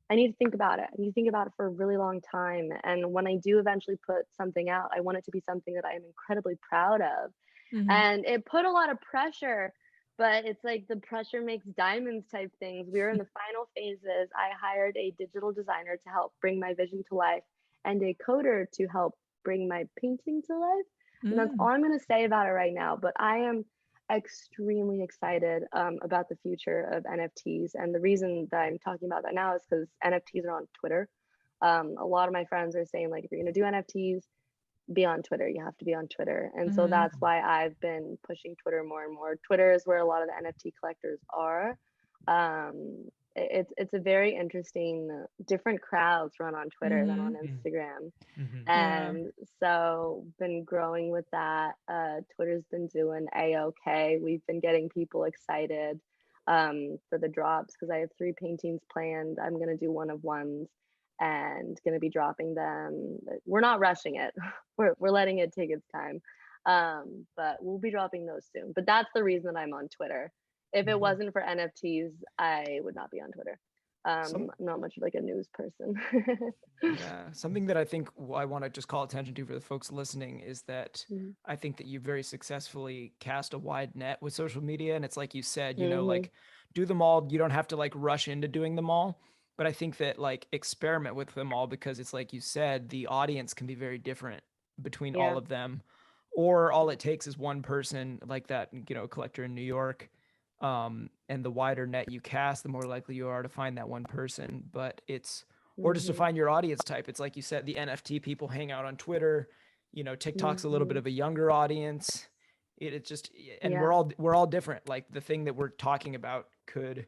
I need to think about it. I need to think about it for a really long time. And when I do eventually put something out, I want it to be something that I am incredibly proud of. Mhm. And it put a lot of pressure, but it's like the pressure makes diamonds type things. We were in the final phases. I hired a digital designer to help bring my vision to life and a coder to help bring my painting to life. And that's all Mm. I'm going to say about it right now. But I am extremely excited about the future of NFTs. And the reason that I'm talking about that now is because NFTs are on Twitter. A lot of my friends are saying, like, if you're going to do NFTs, be on Twitter. You have to be on Twitter. And so Mhm. that's why I've been pushing Twitter more and more. Twitter is where a lot of the NFT collectors are. It's a very interesting, different crowds run on Twitter than on Mhm. Instagram. Mm-hmm. Yeah. And so been growing with that. Twitter's been doing a-okay. We've been getting people excited for the drops because I have 3 paintings planned. I'm gonna do one of ones and gonna be dropping them. We're not rushing it. We're letting it take its time. But we'll be dropping those soon. But that's the reason that I'm on Twitter. If it Mm-hmm. wasn't for NFTs, I would not be on Twitter. Some I'm not much of like a news person. Yeah, something that I think I want to just call attention to for the folks listening is that I think that you very successfully cast a wide net with social media. And it's like you said, you know, Mm-hmm. like do them all. You don't have to like rush into doing them all. But I think that like experiment with them all because it's like you said, the audience can be very different between all Yeah. of them. Or all it takes is one person like that, you know, collector in New York. And the wider net you cast, the more likely you are to find that one person. But it's or just to Mm-hmm. find your audience type. It's like you said, the NFT people hang out on Twitter. You know, TikTok's a little bit Mm-hmm. of a younger audience. It's just, and Yeah. we're all different. Like the thing that we're talking about could,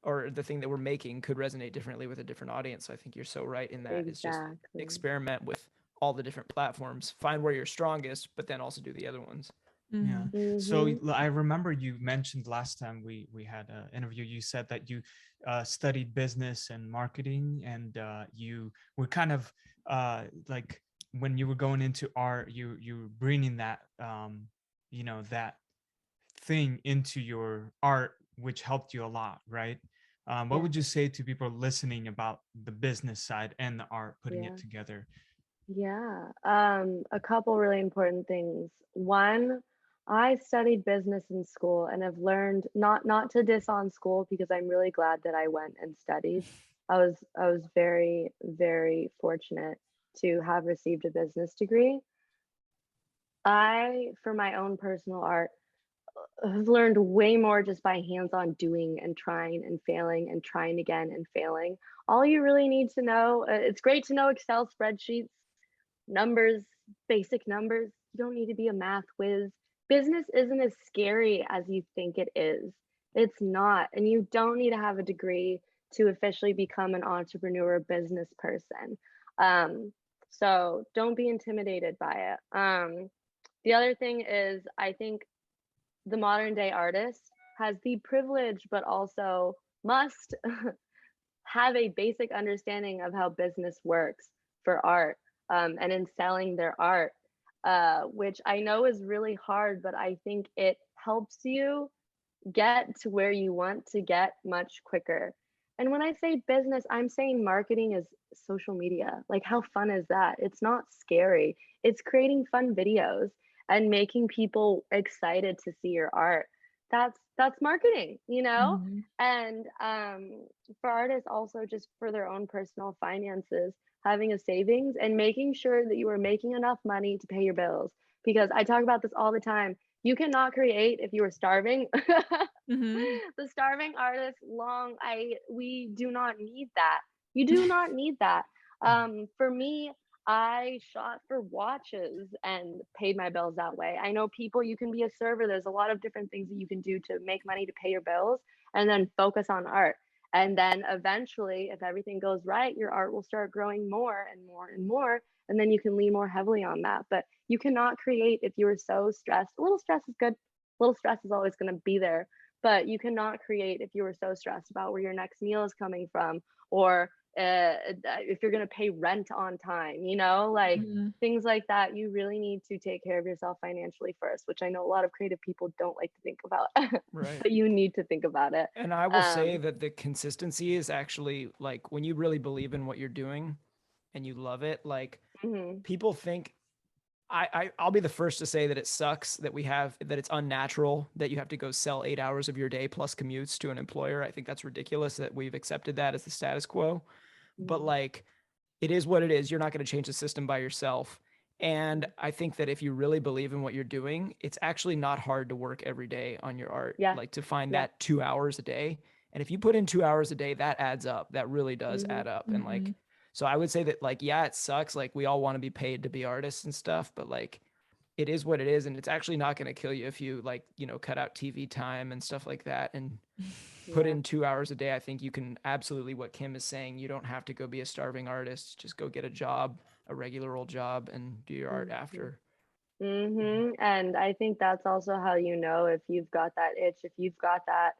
or the thing that we're making could resonate differently with a different audience. So I think you're so right in that. It's just Exactly. experiment with all the different platforms, find where you're strongest, but then also do the other ones. Yeah. Mhm. So Mm-hmm. I remember you mentioned last time we had an interview. You said that you studied business and marketing, and you were kind of like when you were going into art, you were bringing that that thing into your art, which helped you a lot, right? What Yeah. would you say to people listening about the business side and the art, putting it Yeah. together? Yeah. A couple really important things. One, I studied business in school and have learned not to diss on school because I'm really glad that I went and studied. I was very, very fortunate to have received a business degree. I, for my own personal art, have learned way more just by hands-on doing and trying and failing and trying again and failing. All you really need to know, it's great to know Excel spreadsheets, numbers, basic numbers. You don't need to be a math whiz. Business isn't as scary as you think it is. It's not. And you don't need to have a degree to officially become an entrepreneur business person. Um, so don't be intimidated by it. The other thing is, I think the modern day artist has the privilege, but also must have a basic understanding of how business works for art and in selling their art, which I know is really hard, but I think it helps you get to where you want to get much quicker. And when I say business, I'm saying marketing is social media. Like, how fun is that? It's not scary. It's creating fun videos and making people excited to see your art. that's marketing, you know? Mhm. And for artists also, just for their own personal finances, having a savings and making sure that you are making enough money to pay your bills. Because I talk about this all the time. You cannot create if you are starving. Mhm. The starving artist long I we do not need that. You do not need that. For me, I shot for watches and paid my bills that way. I know people, you can be a server. There's a lot of different things that you can do to make money to pay your bills and then focus on art. And then eventually, if everything goes right, your art will start growing more and more and more. And then you can lean more heavily on that. But you cannot create if you are so stressed. A little stress is good. A little stress is always going to be there, but you cannot create if you are so stressed about where your next meal is coming from, or if you're going to pay rent on time, you know, like Mhm. things like that. You really need to take care of yourself financially first, which I know a lot of creative people don't like to think about, Right. but you need to think about it. And I will say um that the consistency is actually like when you really believe in what you're doing and you love it, like mhm. people think I'll be the first to say that it sucks that it's unnatural that you have to go sell 8 hours of your day plus commutes to an employer. I think that's ridiculous that we've accepted that as the status quo. But Mhm. like it is what it is. You're not going to change the system by yourself. And Mhm. I think that if you really believe in what you're doing, it's actually not hard to work every day on your art, Yeah, like to find yeah. that 2 hours a day. And if you put in 2 hours a day, that adds up. That really does Mhm. add up. And like, Mhm. so I would say that, like, yeah, it sucks. Like, we all want to be paid to be artists and stuff, but like, it is what it is. And it's actually not going to kill you if you, like, cut out TV time and stuff like that and put Yeah. in 2 hours a day. I think you can absolutely, what Kim is saying, you don't have to go be a starving artist. Just go get a job, a regular old job, and do your art Mhm. after. And I think that's also how you know if you've got that itch, if you've got that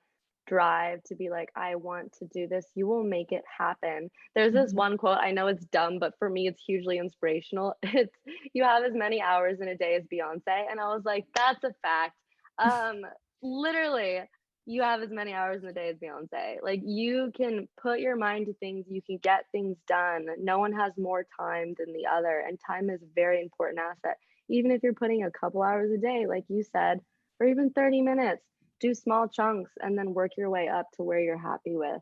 drive to be like, I want to do this, you will make it happen. There's this Mhm. one quote, I know it's dumb, but for me, it's hugely inspirational. It's, you have as many hours in a day as Beyonce. And I was like, that's a fact. Um, Literally, you have as many hours in a day as Beyonce. Like, you can put your mind to things, you can get things done. No one has more time than the other, and time is a very important asset. Even if you're putting a couple hours a day, like you said, or even 30 minutes, do small chunks and then work your way up to where you're happy with.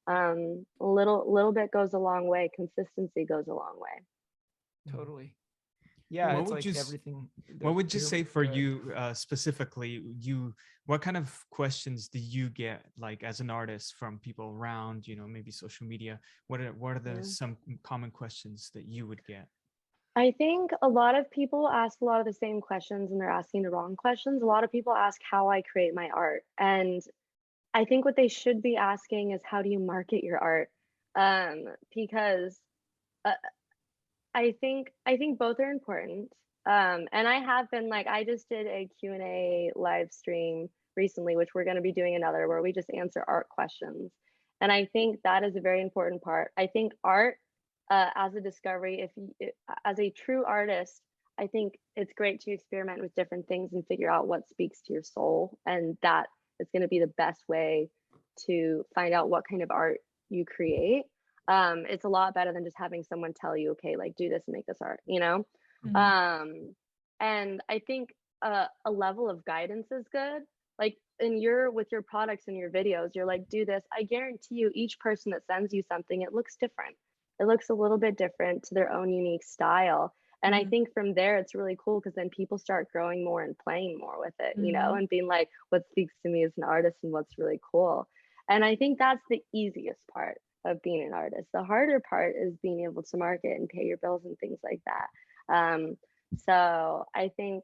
A little bit goes a long way. Consistency goes a long way. Totally. Yeah, What it's would like you everything. what would you Here, say for go ahead. you specifically? What kind of questions do you get like as an artist from people around? Maybe social media. What are the Yeah. some common questions that you would get? I think a lot of people ask a lot of the same questions and they're asking the wrong questions. A lot of people ask how I create my art. And I think what they should be asking is how do you market your art? Because uh, I think both are important. And I have been like, I just did a Q&A live stream recently, which we're going to be doing another where we just answer art questions. And I think that is a very important part. I think art, as a discovery, as a true artist, I think it's great to experiment with different things and figure out what speaks to your soul, and that is going to be the best way to find out what kind of art you create. It's a lot better than just having someone tell you, okay, like do this and make this art, you know? Mhm. Um, and I think a level of guidance is good. Like with your products and your videos, you're like, do this. I guarantee you, each person that sends you something, it looks different. It looks a little bit different to their own unique style. And I Mhm. think from there, it's really cool because then people start growing more and playing more with it, you know, Mhm. and being like, what speaks to me as an artist and what's really cool. And I think that's the easiest part of being an artist. The harder part is being able to market and pay your bills and things like that. So I think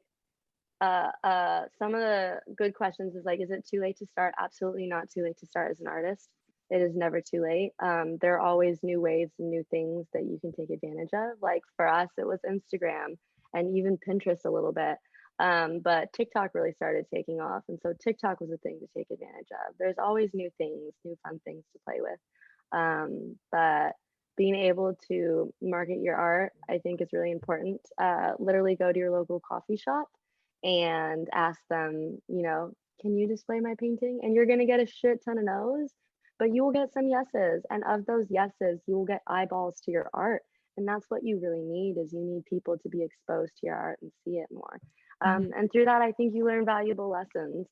some of the good questions is like, is it too late to start? Absolutely not too late to start as an artist. It is never too late. There are always new waves and new things that you can take advantage of. Like for us, it was Instagram and even Pinterest a little bit. But TikTok really started taking off. And so TikTok was a thing to take advantage of. There's always new things, new fun things to play with. But being able to market your art, I think, is really important. Literally go to your local coffee shop and ask them, can you display my painting? And you're going to get a shit ton of no's, but you will get some yeses. And of those yeses, you will get eyeballs to your art. And that's what you really need, is you need people to be exposed to your art and see it more. Mhm. And through that, I think you learn valuable lessons.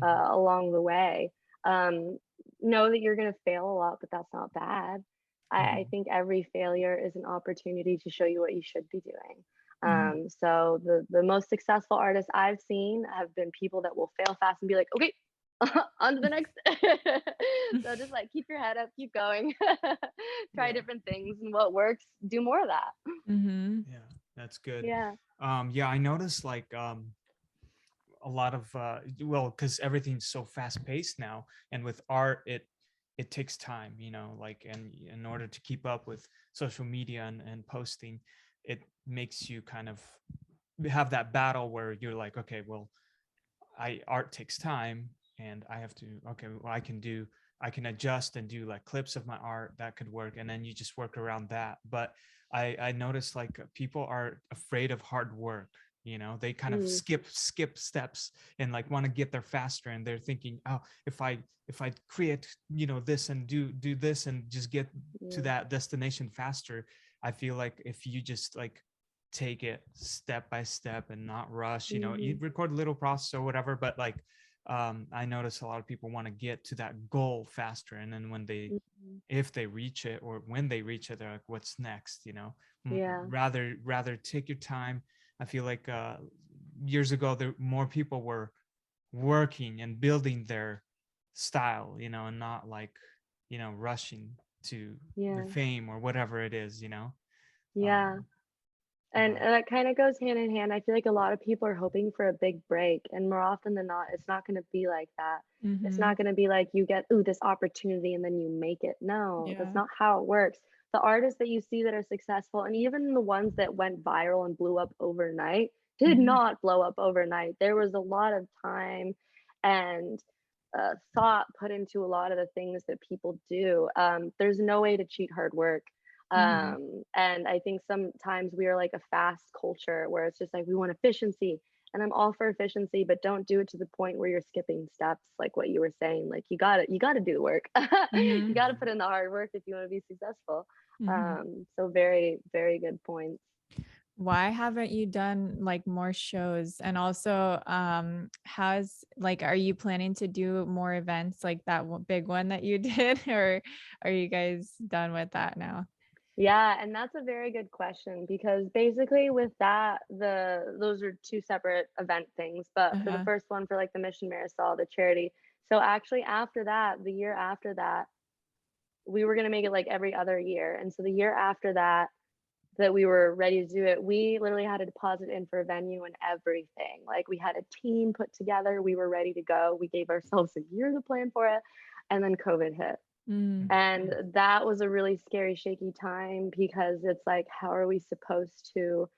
Mhm. along the way. Um, know that you're going to fail a lot, but that's not bad. I Mhm. think every failure is an opportunity to show you what you should be doing. Mhm. So the most successful artists I've seen have been people that will fail fast and be like, okay, on to the next. So just like keep your head up, keep going, try Yeah. different things, and what works, do more of that. Mhm. Yeah. That's good. Yeah. Yeah, I noticed like a lot of well, because everything's so fast paced now, and with art it takes time, you know, like, and in order to keep up with social media and posting, it makes you kind of have that battle where you're like, okay, well, I art takes time, and I have to, okay, well, I can adjust and do like clips of my art that could work, and then you just work around that. But I noticed like people are afraid of hard work, you know, they kind of Mm, skip steps and like want to get there faster, and they're thinking, oh, if I create, you know, this and do this and just get to yeah. that destination faster. I feel like if you just like take it step by step and not rush, you know, you Hmm. record a little process or whatever, but like I notice a lot of people want to get to that goal faster, and then when they, Hmm. if they reach it or when they reach it, they're like, what's next, you know? Yeah. Rather take your time. I feel like years ago there more people were working and building their style, you know, and not like, you know, rushing to the Yeah. fame or whatever it is, you know. Yeah. um And but that kind of goes hand in hand. I feel like a lot of people are hoping for a big break, and more often than not, it's not going to be like that. It's Mhm. not going to be like you get, ooh, this opportunity and then you make it. No, that's Yeah. not how it works. The artists that you see that are successful, and even the ones that went viral and blew up overnight, did Mhm. not blow up overnight. There was a lot of time and thought put into a lot of the things that people do. There's no way to cheat hard work. Mhm. And I think sometimes we are like a fast culture where it's just like we want efficiency, and I'm all for efficiency, but don't do it to the point where you're skipping steps, like what you were saying. Like you got to do the work. You Mhm. got to mhm. put in the hard work if you want to be successful. Mhm. So very very good points. Why haven't you done like more shows? And also, how's like, are you planning to do more events like that big one that you did, or are you guys done with that now? Yeah, and that's a very good question because basically with that, those are two separate event things. But for the Uh-huh. first one, for like the Mission Marisol, the charity. So actually after that, the year after that, we were gonna make it like every other year. And so the year after that, that we were ready to do it, we literally had a deposit in for a venue and everything. Like we had a team put together, we were ready to go. We gave ourselves a year to plan for it, and then COVID hit. Mm. And that was a really scary, shaky time because it's like, how are we supposed to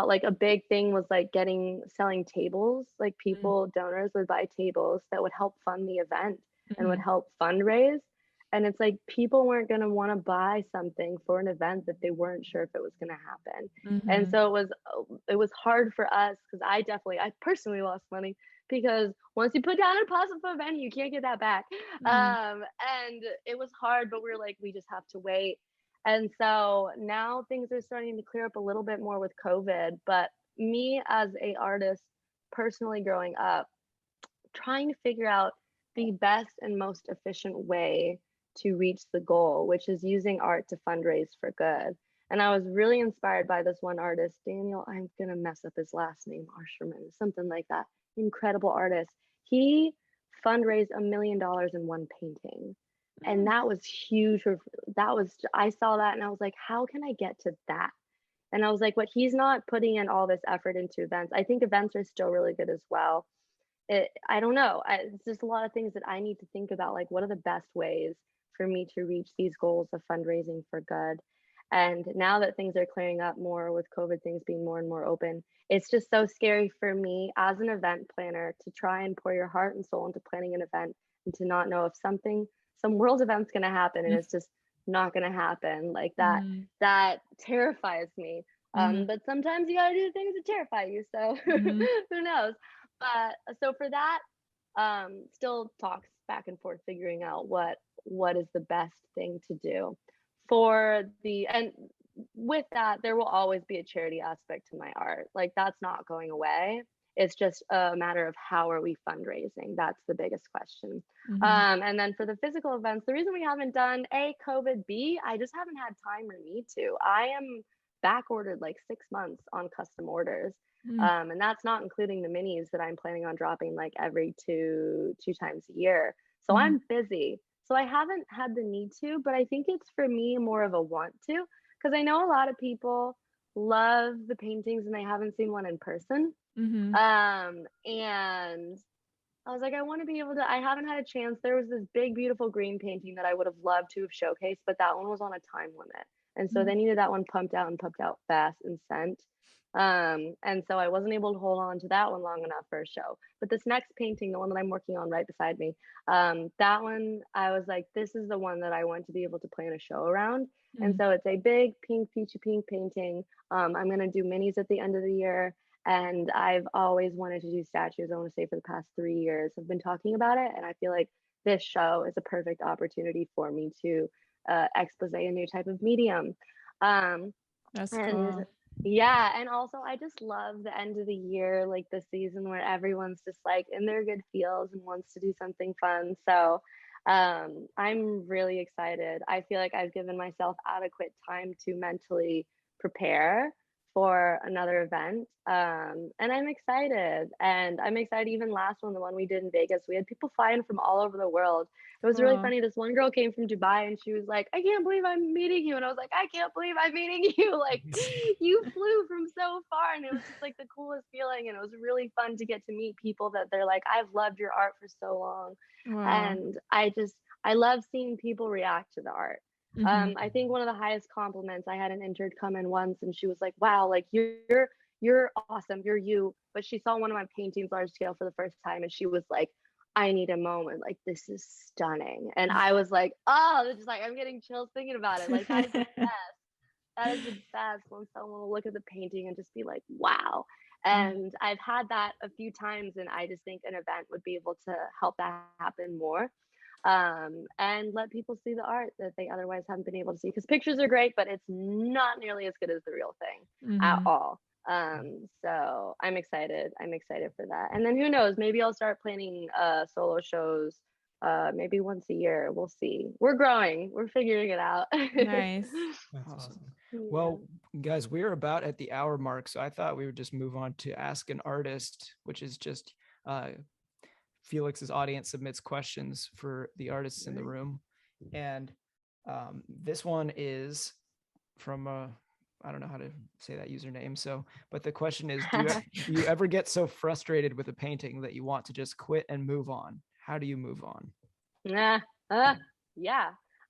like a big thing was like getting selling tables, like Mm. people donors would buy tables that would help fund the event and would Mhm. help fundraise. And it's like people weren't going to want to buy something for an event that they weren't sure if it was going to happen. And Mhm. so it was hard for us because I personally lost money because once you put down a deposit for a venue, you can't get that back. Mhm. And it was hard, but we were like, we just have to wait. And so now things are starting to clear up a little bit more with COVID. But me as a artist personally growing up, trying to figure out the best and most efficient way to reach the goal, which is using art to fundraise for good. And I was really inspired by this one artist, Daniel, I'm gonna mess up his last name, Arsherman, something like that. Incredible artist. He fundraised $1 million in one painting. And Mm. that was huge. That was, I saw that and I was like, how can I get to that? And I was like, what he's not putting in all this effort into events. I think events are still really good as well. I don't know. It's just a lot of things that I need to think about. Like, what are the best ways for me to reach these goals of fundraising for good? And now that things are clearing up more with COVID, things being more and more open, it's just so scary for me as an event planner to try and pour your heart and soul into planning an event and to not know if some world event's going to happen and it's just not going to happen. Like Mhm. that terrifies me. Mhm. But sometimes you got to do things that terrify you. So Mhm. who knows? But so for that, still talks back and forth figuring out what is the best thing to do for the and with that there will always be a charity aspect to my art. Like that's not going away. It's just a matter of how are we fundraising. That's the biggest question. And then for the physical events, the reason we haven't done COVID, B, I just haven't had time or need to. I am back ordered like 6 months on custom orders. And that's not including the minis that I'm planning on dropping like every two times a year. So I'm busy. So I haven't had the need to, but I think it's for me more of a want to, because I know a lot of people love the paintings and they haven't seen one in person. And I was like, I want to be able to, I haven't had a chance. There was this big, beautiful green painting that I would have loved to have showcased, but that one was on a time limit. And so they needed that one pumped out fast and sent. And so I wasn't able to hold on to that one long enough for a show. But this next painting, the one that I'm working on right beside me, that one, I was like, this is the one that I want to be able to plan a show around. And so it's a big pink, peachy pink painting. I'm going to do minis at the end of the year. And I've always wanted to do statues. I want to say for the past 3 years, I've been talking about it. And I feel like this show is a perfect opportunity for me to expose a new type of medium. That's cool. Yeah, and also I just love the end of the year, like the season where everyone's just like in their good feels and wants to do something fun. So I'm really excited. I feel like I've given myself adequate time to mentally prepare for another event. And I'm excited. And I'm excited even last one, the one we did in Vegas. We had people flying from all over the world. It was really funny. This one girl came from Dubai and she was like, I can't believe I'm meeting you. And I was like, I can't believe I'm meeting you. Like, you flew from so far. And it was just like the coolest feeling. And it was really fun to get to meet people that they're like, I've loved your art for so long. And I love seeing people react to the art. I think one of the highest compliments, I had an intern come in once and she was like, wow, like you're awesome, you're you. But she saw one of my paintings large scale for the first time and she was like, I need a moment, like this is stunning. And I was like, oh, it's just like I'm getting chills thinking about it. Like that is the best. That is the best when someone will look at the painting and just be like, wow. And I've had that a few times and I just think an event would be able to help that happen more. And let people see the art that they otherwise haven't been able to see, because pictures are great, but it's not nearly as good as the real thing at all. So I'm excited for that. And then who knows, maybe I'll start planning solo shows maybe once a year. We'll see. We're growing, we're figuring it out. Nice. That's awesome. Well, guys, we're about at the hour mark, so I thought we would just move on to Ask an Artist, which is just Felix's audience submits questions for the artists in the room. And this one is from I don't know how to say that username. So, but the question is, do you ever get so frustrated with a painting that you want to just quit and move on? How do you move on? Yeah,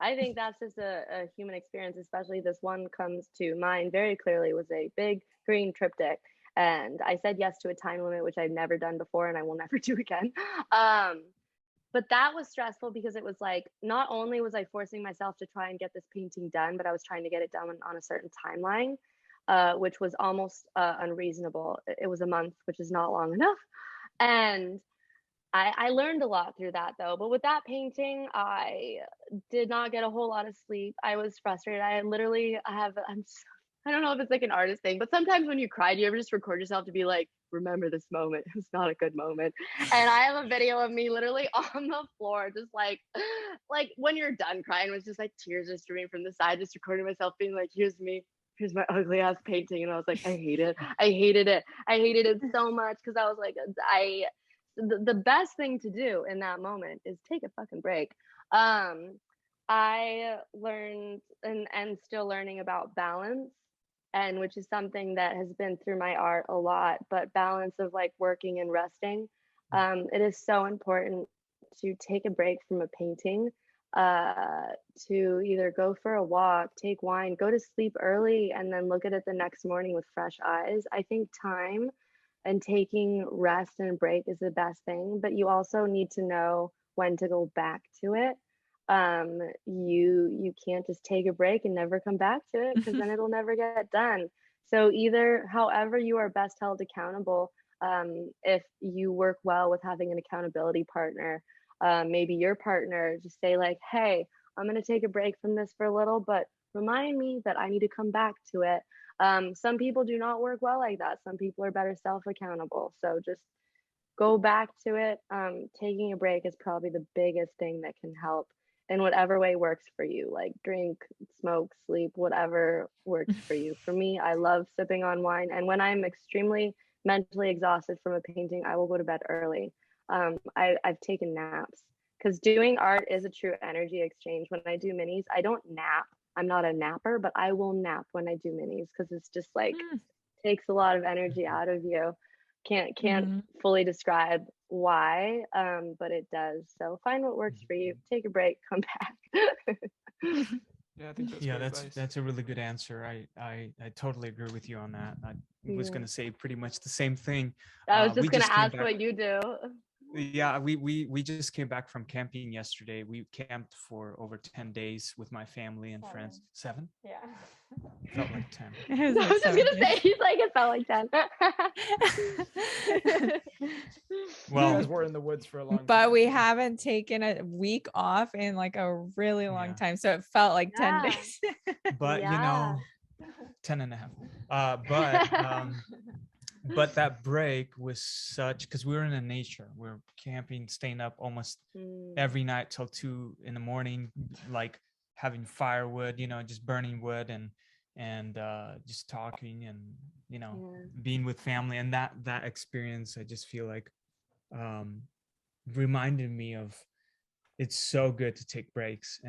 I think that's just a human experience. Especially this one comes to mind very clearly. It was a big green triptych. And I said yes to a time limit, which I've never done before and I will never do again. But that was stressful because it was like, not only was I forcing myself to try and get this painting done, but I was trying to get it done on a certain timeline, which was almost unreasonable. It was a month, which is not long enough. And I learned a lot through that though. But with that painting, I did not get a whole lot of sleep. I was frustrated. I don't know if it's like an artist thing, but sometimes when you cry, do you ever just record yourself to be like, remember this moment? It's not a good moment. And I have a video of me literally on the floor, just like when you're done crying, it was just like tears are streaming from the side, just recording myself being like, here's me, here's my ugly ass painting. And I was like, I hate it. I hated it so much because I was like, the best thing to do in that moment is take a fucking break. I learned and still learning about balance, and which is something that has been through my art a lot, but balance of like working and resting. It is so important to take a break from a painting, to either go for a walk, take wine, go to sleep early, and then look at it the next morning with fresh eyes. I think time and taking rest and break is the best thing, but you also need to know when to go back to it. You can't just take a break and never come back to it, because then it'll never get done. So either however you are best held accountable, if you work well with having an accountability partner, maybe your partner, just say like, hey, I'm going to take a break from this for a little, but remind me that I need to come back to it. Some people do not work well like that. Some people are better self-accountable. So just go back to it. Taking a break is probably the biggest thing that can help in whatever way works for you, like drink, smoke, sleep, whatever works for you. For me, I love sipping on wine. And when I'm extremely mentally exhausted from a painting, I will go to bed early. I've taken naps because doing art is a true energy exchange. When I do minis, I don't nap. I'm not a napper, but I will nap when I do minis because it's just like takes a lot of energy out of you. Can't fully describe why, but it does. So find what works for you. Take a break, come back. Yeah, I think that's Yeah, great advice. that's a really good answer. I totally agree with you on that. I was Yeah. gonna say pretty much the same thing. I was We just gonna just came ask back. what you do. Yeah, we just came back from camping yesterday. We camped for over 10 days with my family and friends. 7? Yeah. Felt like 10. It was I like was just 7 gonna say, days. he's like, it felt like 10. You Well, guys were in the woods for a long time. But we yeah. haven't taken a week off in like a really long Yeah. time. So it felt like 10 Yeah. days. but you Yeah. know, 10 and a half. But that break was such because we were in the nature. We are camping, staying up almost every night till 2 in the morning, like having firewood, just burning wood and just talking and being with family. And that experience, I just feel like reminded me of it's so good to take breaks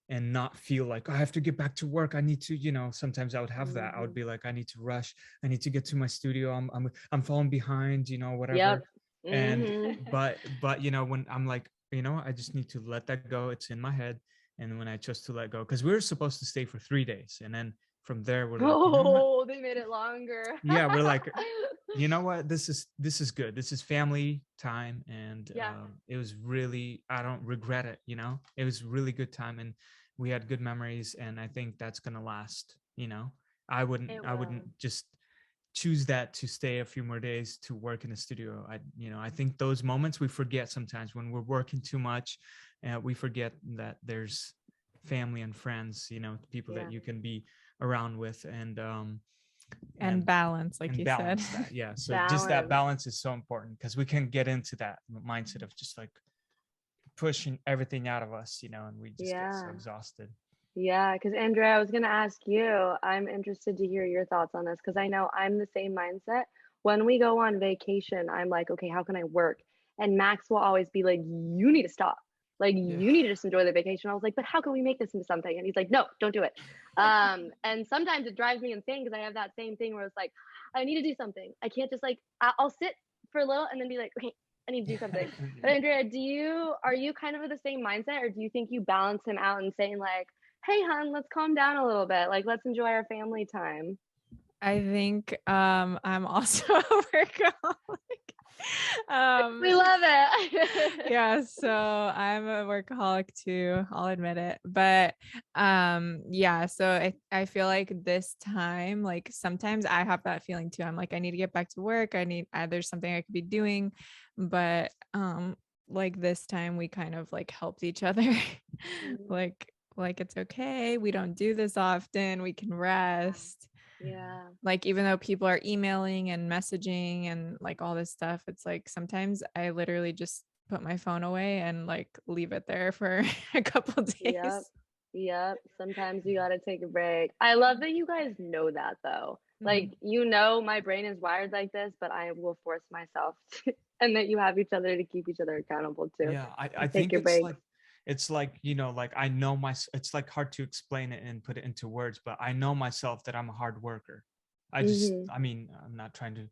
and not feel like I have to get back to work. I need to, sometimes I would have that. I would be like, I need to rush. I need to get to my studio. I'm falling behind, whatever. Yep. And but when I'm like, I just need to let that go. It's in my head. And when I chose to let go, because we were supposed to stay for 3 days, and then from there we're like, Oh, they made it longer. yeah, we're like, you know what, this is good. This is family time, and Yeah. it was really, I don't regret it. It was really good time, and we had good memories, and I think that's gonna last. I wouldn't just choose that to stay a few more days to work in the studio. I think those moments we forget sometimes when we're working too much, and we forget that there's family and friends, people that you can be around with, and balance, like you said. that. Yeah, so just that balance is so important, because we can get into that mindset of just like pushing everything out of us, and we just get so exhausted. Yeah, because Andrea, I was going to ask you, I'm interested to hear your thoughts on this, because I know I'm the same mindset. When we go on vacation, I'm like, okay, how can I work? And Max will always be like, you need to stop. Like, you need to just enjoy the vacation. I was like, but how can we make this into something? And he's like, no, don't do it. And sometimes it drives me insane because I have that same thing where it's like, I need to do something. I can't just like, I'll sit for a little and then be like, okay, I need to do something. But Andrea, are you kind of of the same mindset, or do you think you balance him out and saying like, hey hon, let's calm down a little bit, like let's enjoy our family time? I think I'm also a workaholic. We love it. Yeah, so I'm a workaholic too, I'll admit it. But yeah, so I feel like this time, like sometimes I have that feeling too. I'm like, I need to get back to work. There's something I could be doing. But like this time we kind of like helped each other. like it's okay, we don't do this often, we can rest. Yeah. Like even though people are emailing and messaging and like all this stuff, it's like sometimes I literally just put my phone away and like leave it there for a couple days. Yep. Sometimes you gotta take a break. I love that you guys know that though. Like, my brain is wired like this, but I will force myself to, and that you have each other to keep each other accountable too. Yeah, I think it's like like I know it's like hard to explain it and put it into words, but I know myself that I'm a hard worker. I mean, I'm not trying to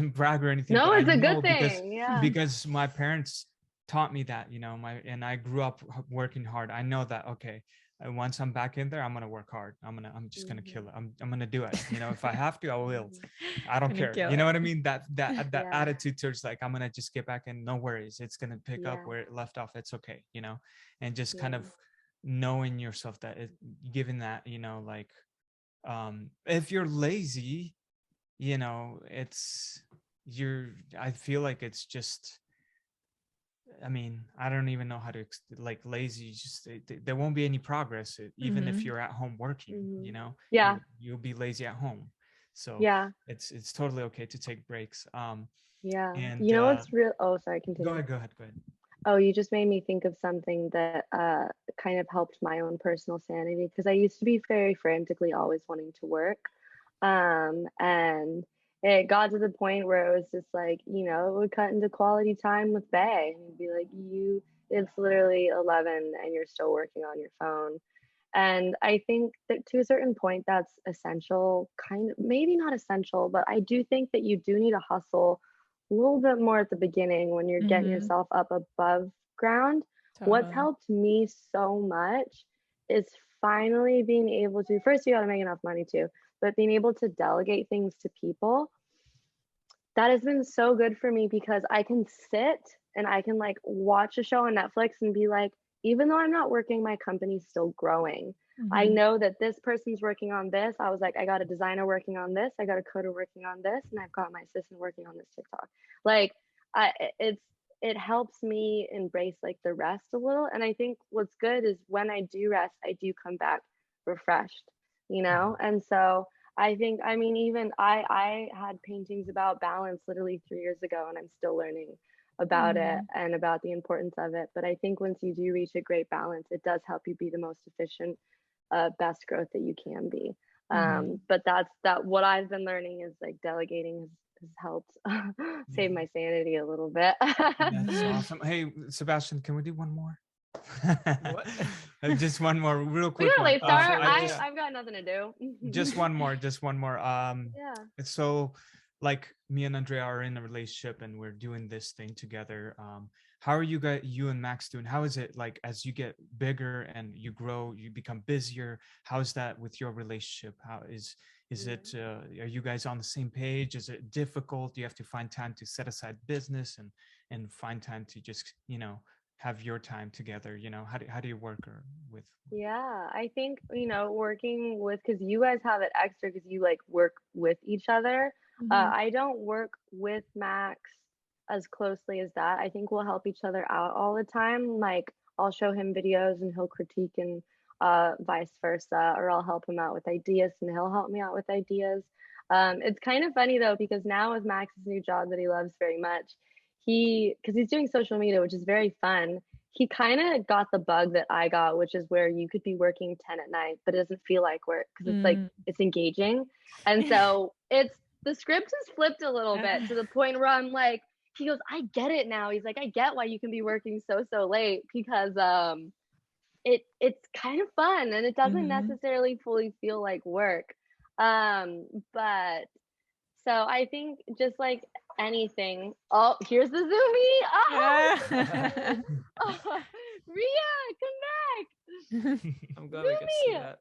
brag or anything. No, but it's I a know good thing. because my parents taught me that, and I grew up working hard. I know that, okay, once I'm back in there, I'm gonna work hard. I'm just gonna kill it. I'm gonna do it. If I have to, I will. I don't care. You know what I mean? That attitude towards like, I'm gonna just get back in. No worries. It's gonna pick up where it left off. It's okay. And just kind of knowing yourself that given that, like, if you're lazy, I feel like it's just I mean, I don't even know how to like lazy. Just there won't be any progress even if Mhm. you're at home working. You Mhm. know, Yeah, you'll be lazy at home. So yeah, it's totally okay to take breaks. yeah. And You know what's real? Oh, sorry, go continue. ahead, go ahead, go ahead. Oh, you just made me think of something that kind of helped my own personal sanity because I used to be very frantically always wanting to work. And it got to the point where it was just like, it would cut into quality time with Bay. And he'd be like, it's literally 11 and you're still working on your phone. And I think that to a certain point, that's essential, kind of, maybe not essential, but I do think that you do need to hustle a little bit more at the beginning when you're getting Mhm. yourself up above ground. What's Totally. helped me so much is finally being able to, first, you got to make enough money too, but being able to delegate things to people. That has been so good for me because I can sit and I can like watch a show on Netflix and be like, even though I'm not working, my company's still growing. I Mhm. know that this person's working on this. I was like, I got a designer working on this, I got a coder working on this, and I've got my assistant working on this TikTok. Like, I it's it helps me embrace like the rest a little. And I think what's good is when I do rest, I do come back refreshed. Mhm. And so I think, I mean, even I had paintings about balance literally 3 years ago, and I'm still learning about it Mhm. and about the importance of it. But I think once you do reach a great balance, it does help you be the most efficient, best growth that you can be. Mhm. But that what I've been learning is like delegating has helped Yeah, save my sanity a little bit. that's Mhm. awesome. Hey, Sebastian, can we do one more? What? Just one more real We quick got a one. late start. Sure, I yeah, I yeah. just I've got nothing to do. just one more. Yeah. So like me and Andrea are in a relationship and we're doing this thing together. How are you and Max doing? How is it like as you get bigger and you grow, you become busier? How is that with your relationship? How is Yeah. it are you guys on the same page? Is it difficult? Do you have to find time to set aside business and find time to just, have your time together? How do you work or with Yeah, I think, working with, because you guys have it extra because you like work with each other. Mhm. I don't work with Max as closely as that. I think we'll help each other out all the time. Like, I'll show him videos and he'll critique, and vice versa, or I'll help him out with ideas and he'll help me out with ideas. It's kind of funny though, because now with Max's new job that he loves very much, because he's doing social media, which is very fun, he kind of got the bug that I got, which is where you could be working 10 at night, but it doesn't feel like work because it's like Mm. it's engaging. And so it's the script has flipped a little bit to the point where I'm like, he goes, I get it now. He's like, I get why you can be working so late because it's kind of fun and it doesn't Mhm. necessarily fully feel like work. But so I think just like anything. Oh, here's the zoomie. Oh, it's so cute. Oh, Ria, come back. I'm glad we could see Zoomy. that.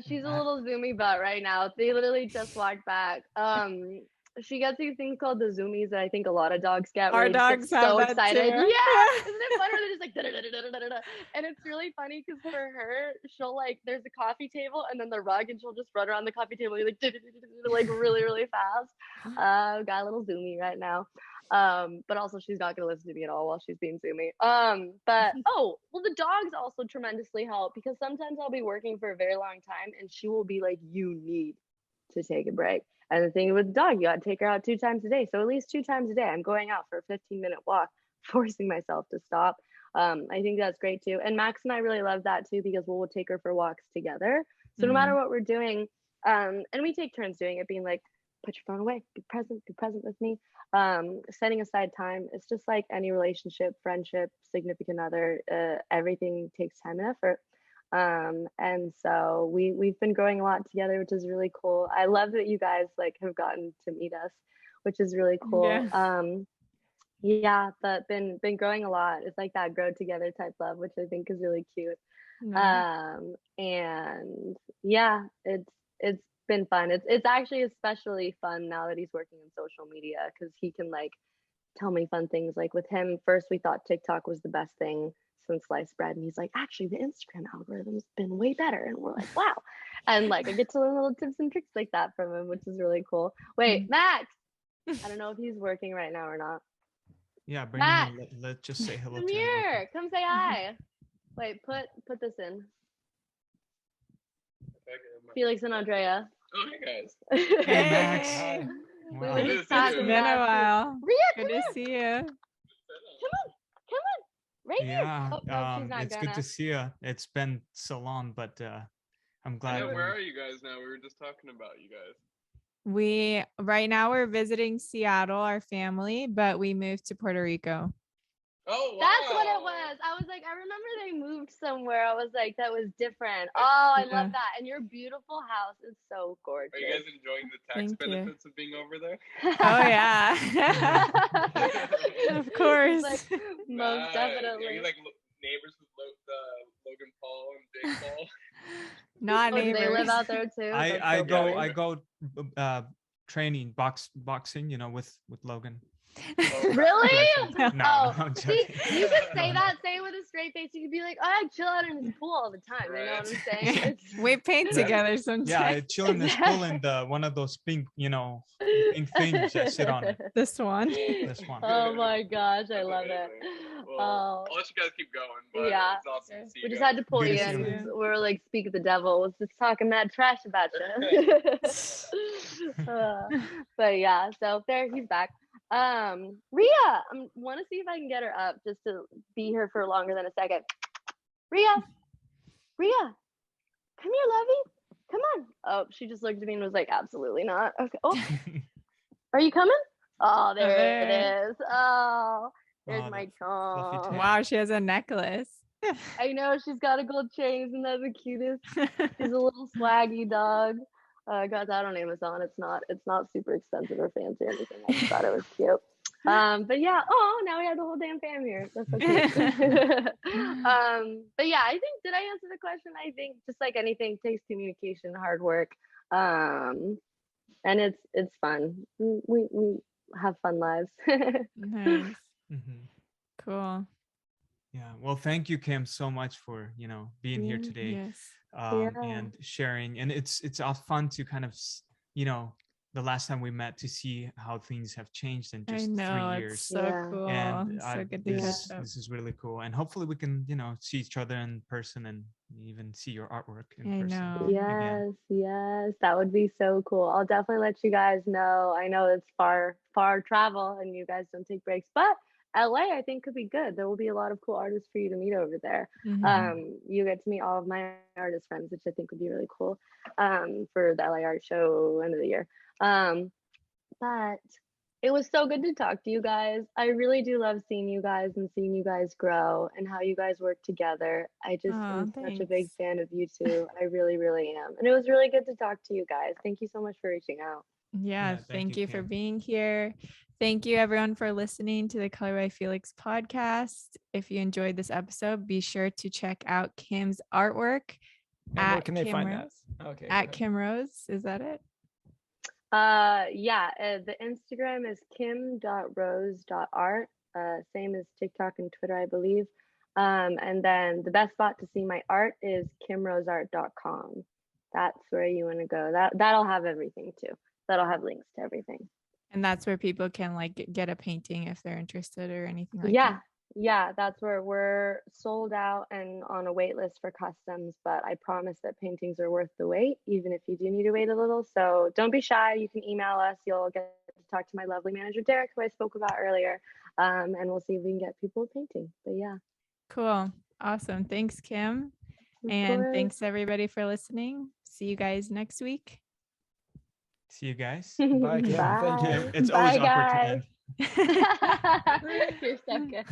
She's a that? little zoomy butt right now. They literally just walked back. She gets these things called the zoomies that I think a lot of dogs get, where Our they just get dogs have so that too. excited. Yeah, Yeah. isn't it fun? Where they're just like da-da-da-da-da-da-da. And it's really funny because for her, she'll like there's a coffee table and then the rug, and she'll just run around the coffee table like like really fast. Got a little zoomy right now. But also she's not gonna listen to me at all while she's being zoomy. But oh, well, the dogs also tremendously help because sometimes I'll be working for a very long time and she will be like, you need to take a break. And the thing with the dog, you gotta take her out 2 times a day. So at least 2 times a day, I'm going out for a 15-minute walk, forcing myself to stop. I think that's great too. And Max and I really love that too because we'll take her for walks together. So no matter Mhm. what we're doing, and we take turns doing it, being like, put your phone away, be present with me. Setting aside time. It's just like any relationship, friendship, significant other. Everything takes time and effort. And so we've been growing a lot together, which is really cool. I love that you guys like have gotten to meet us, which is really cool. Yeah. Yeah, but been growing a lot. It's like that grow together type love, which I think is really cute. Nice. And yeah, it's been fun. It's actually especially fun now that he's working in social media because he can like tell me fun things. Like with him, first we thought TikTok was the best thing since sliced bread, and he's like, actually, the Instagram algorithm's been way better, and we're like, wow. And like I get to learn little tips and tricks like that from him, which is really cool. Wait, Max, I don't know if he's working right now or not. Yeah, bring Matt, him in. Let's just say hello come to him. real quick. here. Come say hi. Wait, put this in. Felix and Andrea. Oh, hey guys. Hey, Max. Hi. We Wow. were Good just to see you. talking It's been a about while. Rhea, Good come to here. see you. Come on. Right here. Yeah, Oh, no, she's not it's gonna. good to see you. It's been so long, but I'm I glad. know, we- where are you guys now? We were just talking about you guys. We right now we're visiting Seattle, our family, but we moved to Puerto Rico. Oh, wow. That's what it was. I was like, I remember they moved somewhere. I was like, that was different. Oh, I Yeah. love that. And your beautiful house is so gorgeous. Are you guys enjoying the tax Thank you. benefits of being over there? Oh yeah. Of course. Like, most Nice. definitely. Are you like neighbors with Logan Paul and Jake Paul? Not Oh, do neighbors. they live out there too? That's I so go funny. I go training boxing, you know, with Logan. Really? No, Oh, I'm see, joking. you could say that, say it with a straight face. You could be like, oh, I chill out in his pool all the time. You know what I'm saying? It's- We paint together sometimes. Yeah, I chill in this pool in the one of those pink, you know, pink things that sit on it. This one. This one. Oh my gosh, I That's love it. amazing. Well, Oh, I'll let you guys keep going, but Yeah. it's awesome to see we you just guys. had to pull Good you to see in. you. 'Cause we were like, speak of the devil. Was just talking mad trash about you. But yeah, so there, he's back. Rhea, I want to see if I can get her up just to be here for longer than a second. Rhea, come here, lovey. Come on. Oh, she just looked at me and was like, absolutely not. Okay. Oh, are you coming? Oh, there it is. Oh, there's Oh, my that fluffy tongue. tail. Wow, she has a necklace. I know, she's got a gold chain. Isn't that the cutest? She's a little swaggy dog. I got that on Amazon. It's not super expensive or fancy or anything. I just thought it was cute. But yeah, oh, now we have the whole damn fam here. That's so cute. But yeah, I think, did I answer the question? I think just like anything, takes communication, hard work. And it's fun. We have fun lives. Nice. Mhm. Cool. Yeah. Well, thank you, Kim, so much for, you know, being here Yeah. today. Yes. Yeah. And sharing. And it's all fun to kind of, you know, the last time we met, to see how things have changed in I just know. 3 It's years. so Yeah. cool. And So good to this catch up. this is really cool. And hopefully we can, you know, see each other in person and even see your artwork in I person. know. Again. Yes, that would be so cool. I'll definitely let you guys know. I know it's far travel and you guys don't take breaks, but LA I think could be good. There will be a lot of cool artists for you to meet over there. Mhm. You get to meet all of my artist friends, which I think would be really cool for the LA Art Show end of the year. But it was so good to talk to you guys. I really do love seeing you guys and seeing you guys grow and how you guys work together. I just Aw, am such a big thanks. fan of you two. I really, really am. And it was really good to talk to you guys. Thank you so much for reaching out. Yeah, Yeah, thank you for Kim. being here. Thank you everyone for listening to the Color by Felix podcast. If you enjoyed this episode, be sure to check out Kim's artwork And at where can they Kim find Rose. that? Okay. go At ahead. Kim Rose. Is that it? The Instagram is kim.rose.art. Same as TikTok and Twitter, I believe. And then the best spot to see my art is kimroseart.com. That's where you want to go. That'll have everything too. That'll have links to everything. And that's where people can like get a painting if they're interested or anything like Yeah. that. Yeah, that's where we're sold out and on a wait list for customs, but I promise that paintings are worth the wait, even if you do need to wait a little. So don't be shy. You can email us. You'll get to talk to my lovely manager, Derek, who I spoke about earlier. And we'll see if we can get people a painting. But yeah. Cool. Awesome. Thanks, Kim. Of And course. thanks everybody for listening. See you guys next week. See you guys. Bye, Kim. Thank you. Bye. It's Bye, always awkward to guys. end. You're so good.